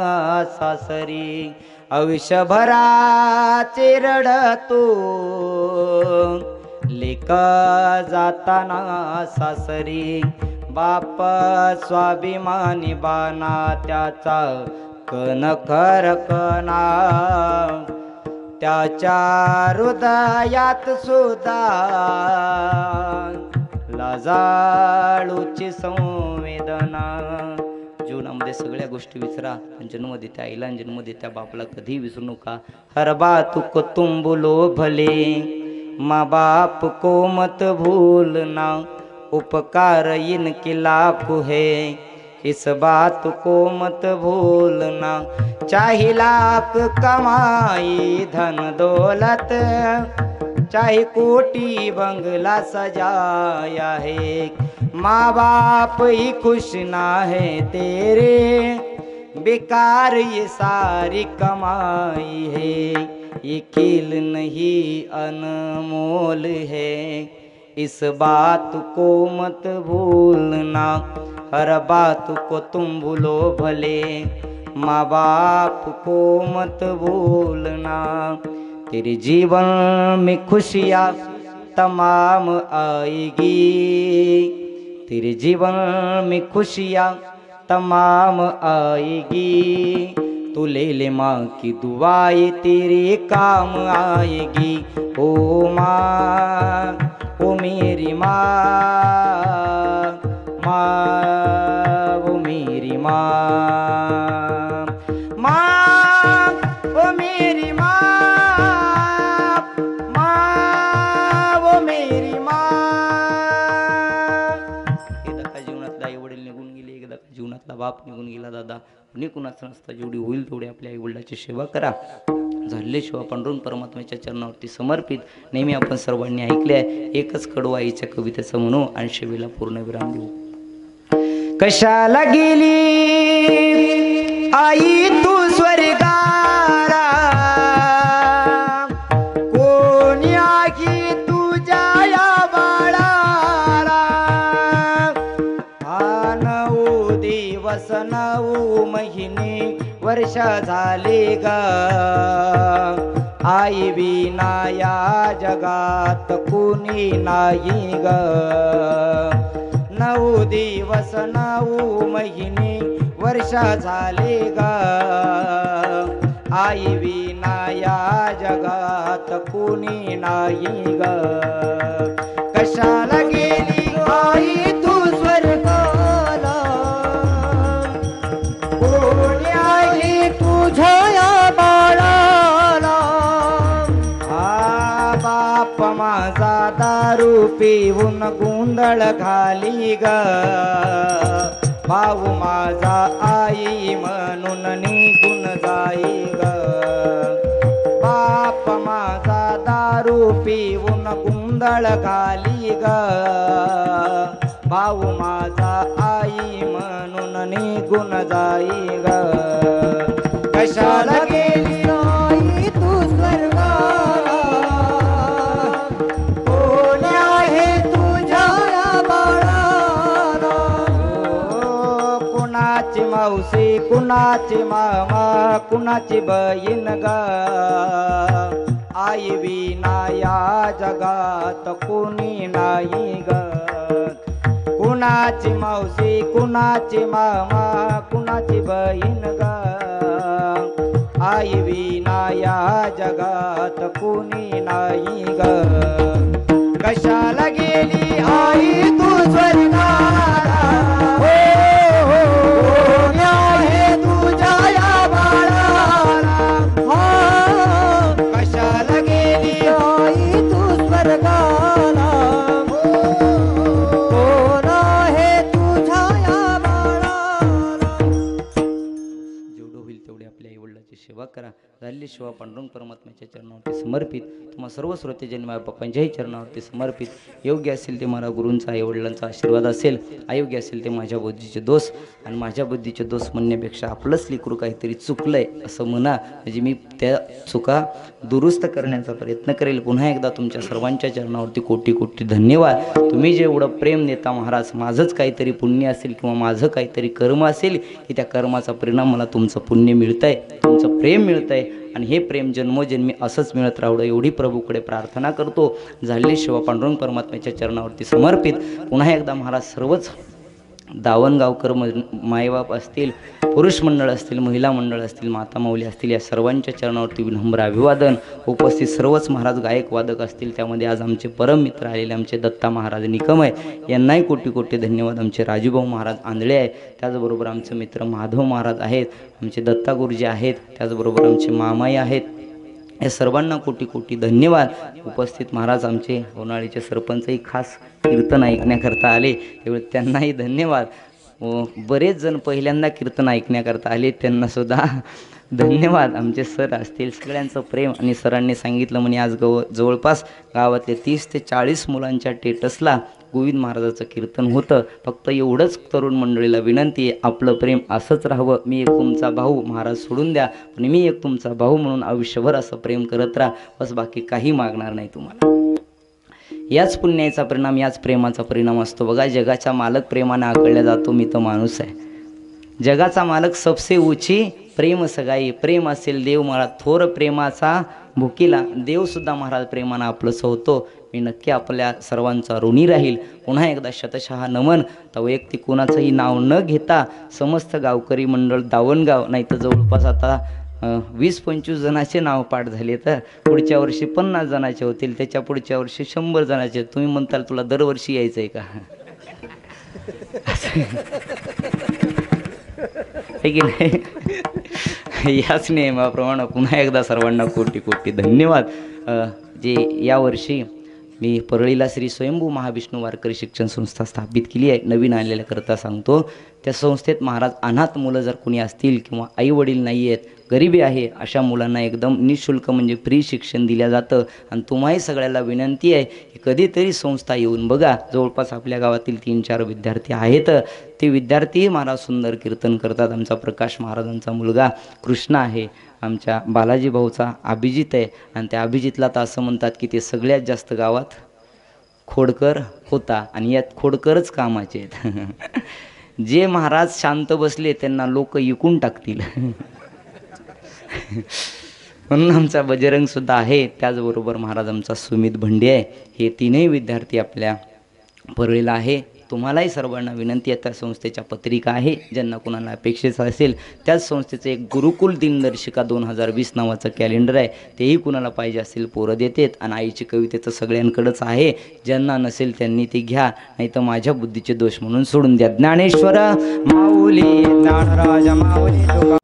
Speaker 2: सासरी, आयुष्यभराचे रडतो लेक जाताना सासरी. बाप स्वाभिमानी बाणा त्याचा कणखर कणा, त्याच्या हृदयात सुद्धा लाजाळूची संवेदना. जीवनामध्ये सगळ्या गोष्टी विसरा, पण जन्म देत्या आईला जन्म देत्या बापाला कधी विसरू नका. हर बात को तुम बोलो भले, माँ बाप को मत भूलना, उपकार इनके लाखों है, इस बात को मत भूलना. चाहे लाख कमाई धन दौलत, चाहे कोटी बंगला सजाया है, माँ बाप ही खुश ना है तेरे, बेकार ये सारी कमाई है. ये खेल नहीं अनमोल है, इस बात को मत भूलना. हर बात को तुम भूलो भले, माँ बाप को मत भूलना. तेरे जीवन में खुशियाँ तमाम आएगी, तेरे जीवन में खुशियाँ तमाम आएगी। तू ले ले माँ की दुआएं तेरे काम आएगी। ओ माँ ओ मेरी माँ, माँ ओ मेरी माँ, माँ ओ मेरी माँ, माँ ओ मेरी माँ। एकदा का जीवनातला आई वडील निघून गेले, एकदा का जीवनातला बाप निघून गेला दादा, कुणी कुणाचं नसतं. जेवढी होईल तेवढी आपल्या आई वडिलाची सेवा करा. झाले शिवा पांडुरंग परमात्म्याच्या चरणावरती समर्पित. नेहमी आपण सर्वांनी ऐकले आहे. एकच कडू आईच्या कवितेचं म्हणू आणि शेवेला पूर्ण विराम देऊ. कशाला गेली आई तू स्वर्गाला, कोणी आगी तुझ्या या बाळाला. हा 9 दिवस 9 महिने वर्ष झाले ग, आई विना या जगात कोणी नाही ग. 9 दिवस 9 महिने वर्ष झाले ग, आई विना या जगात कोणी नाही ग. कशाला गेली आई तू स्वर्गाला, कोणी आहे तुझ्या बाळाला. हा बाप माझा दारू पिऊन गोंधळ घाली ग, भाऊ माझा आई म्हणून निघून जाई ग. बाप माझा दारू पिऊन गोंधळ घाली ग, भाऊ माझा आई म्हणून निघून जाई ग. कशाला गेली आई तू स्वर्गाला, कोणी आहे तुझ्या बाळाला. कुणाची मावशी कुणाची मामा कुणाची बहीण ग, आई विना या जगात कोणी नाही ग. कुणाची मावशी कुणाची मामा कुणाची बहीण ग, आई विना या जगात कोणी नाही ग. कशाला गेली आई तू स्वर्गाला, कोणी आहे तुझ्या या बाळाला. कशाला गेली आई तू स्वर्गाला, कोण आहे तुझ्या या बाळाला. जेवढं होईल तेवढी आपल्या आई वडिलाची सेवा करा. झालेली सेवा पांडुरंग परमात्म्याच्या चरणावरती समर्पित. तुम्हा सर्व श्रोते जन्म बाप्पांच्याही चरणावरती समर्पित. योग्य असेल ते मला गुरूंचा आई वडिलांचा आशीर्वाद असेल, अयोग्य असेल ते माझ्या बुद्धीचे दोष. आणि माझ्या बुद्धीचे दोष म्हणण्यापेक्षा आपलंच लेकरू काहीतरी चुकलंय असं म्हणा, म्हणजे मी त्या चुका दुरुस्त करण्याचा प्रयत्न करेल. पुन्हा एकदा तुमच्या सर्वांच्या चरणावरती कोटी कोटी धन्यवाद. तुम्ही जे एवढं प्रेम देता महाराज, माझंच काहीतरी पुण्य असेल किंवा माझं काहीतरी कर्म असेल की त्या कर्माचा परिणाम मला तुमचं पुण्य मिळतंय, तुमचं प्रेम मिळतंय. आणि हे प्रेम जन्मोजन्मी असंच मिळत राहू एवढी प्रभूकडे प्रार्थना करतो. झालेली सेवा पांडुरंग परमात्म्याच्या चरणावरती समर्पित. पुन्हा एकदा महाराज सर्वच दावणगावकर मायबाप असतील, पुरुष मंडळ असतील, महिला मंडळ असतील, माता माऊली असतील, या सर्वांच्या चरणावरती विनम्र अभिवादन. उपस्थित सर्वच महाराज गायक वादक असतील, त्यामध्ये आज आमचे परम मित्र आलेले आमचे दत्ता महाराज निकमय यांनाही कोटी कोटी धन्यवाद. आमचे राजूभाऊ महाराज आंधळे आहे, त्याचबरोबर आमचे मित्र माधव महाराज आहेत, आमचे दत्ता गुरुजी आहेत, त्याचबरोबर आमचे मामाई आहेत. या सर्वांना कोटी कोटी धन्यवाद. उपस्थित महाराज आमचे होनाळीचे सरपंचही खास कीर्तन ऐकण्याकरता आले, त्यावेळी त्यांनाही धन्यवाद. बरेच जण पहिल्यांदा कीर्तन ऐकण्याकरता आले, त्यांना सुद्धा धन्यवाद. आमचे सर असतील, सगळ्यांचं प्रेम. आणि सरांनी सांगितलं म्हणे आज जवळपास गावातले 30 ते 40 मुलांच्या टेटसला गोविंद महाराजाचं कीर्तन होतं. फक्त एवढंच तरुण मंडळीला विनंती आहे, आपलं प्रेम असंच राहावं. मी एक तुमचा भाऊ, महाराज सोडून द्या, पण मी एक तुमचा भाऊ म्हणून आयुष्यभर असं प्रेम करत राहा, बस बाकी काही मागणार नाही तुम्हाला. याच पुण्याचा परिणाम, याच प्रेमाचा परिणाम असतो. बघा, जगाचा मालक प्रेमाने आकळला जातो, मी तो माणूस आहे. जगाचा मालक सबसे ऊंची प्रेम सगाई प्रेम असेल देव मला थोर प्रेमाचा भुकीला देवसुद्धा महाराज प्रेमानं आपलंसं होतो. मी नक्की आपल्या सर्वांचा ऋणी राहील. पुन्हा एकदा शतशः नमन. तर वैयक्तिक कोणाचंही नाव न घेता समस्त गावकरी मंडळ दावणगाव नाही तर जवळपास आता 20-25 जणांचे नाव पाठ झाले. तर पुढच्या वर्षी 50 जणांचे होतील, त्याच्या पुढच्या वर्षी 100 जणांचे. तुम्ही म्हणताल तुला दरवर्षी यायचं आहे का? आहे की नाही? याच नियमाप्रमाणे पुन्हा एकदा सर्वांना कोटी कोटी धन्यवाद. जे यावर्षी मी परळीला श्री स्वयंभू महाविष्णू वारकरी शिक्षण संस्था स्थापित केली आहे. नवीन आलेल्याकरता सांगतो, त्या संस्थेत महाराज अनाथ मुलं जर कोणी असतील किंवा आई वडील नाही आहेत, गरिबी आहे, अशा मुलांना एकदम निःशुल्क म्हणजे फ्री शिक्षण दिलं जातं. आणि तुम्हाही सगळ्याला विनंती आहे की कधीतरी संस्था येऊन बघा. जवळपास आपल्या गावातील 3-4 विद्यार्थी आहेत. ते विद्यार्थी महाराज सुंदर कीर्तन करतात. आमचा प्रकाश महाराजांचा मुलगा कृष्ण आहे, आमच्या बालाजी भाऊचा अभिजित आहे. आणि त्या अभिजितला तर असं म्हणतात की ते सगळ्यात जास्त गावात खोडकर होता आणि यात खोडकरच कामाचे आहेत. जे महाराज शांत बसले त्यांना लोक इकून टाकतील. म्हणून आमचा बजरंग सुद्धा आहे. त्याचबरोबर महाराज आमचा सुमित भंडे आहे. हे तीनही विद्यार्थी आपल्या परळीला आहे. तुम्हालाही सर्वांना विनंती आहे, त्या संस्थेच्या पत्रिका आहे, ज्यांना कोणाला अपेक्षित असेल त्याच संस्थेचं एक गुरुकुल दिनदर्शिका 2020 नावाचं कॅलेंडर आहे, तेही कुणाला पाहिजे असेल पोरं देतात. आणि आईची कवितेचं सगळ्यांकडेच आहे. ज्यांना नसेल त्यांनी ते घ्या, नाही तर माझ्या बुद्धीचे दोष म्हणून सोडून द्या. ज्ञानेश्वर माऊली ज्ञानराज माऊली.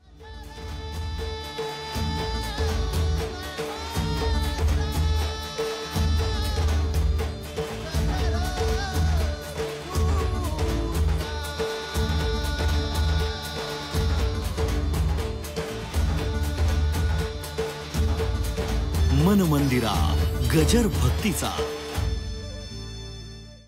Speaker 1: मन मंदिरा गजर भक्तीचा.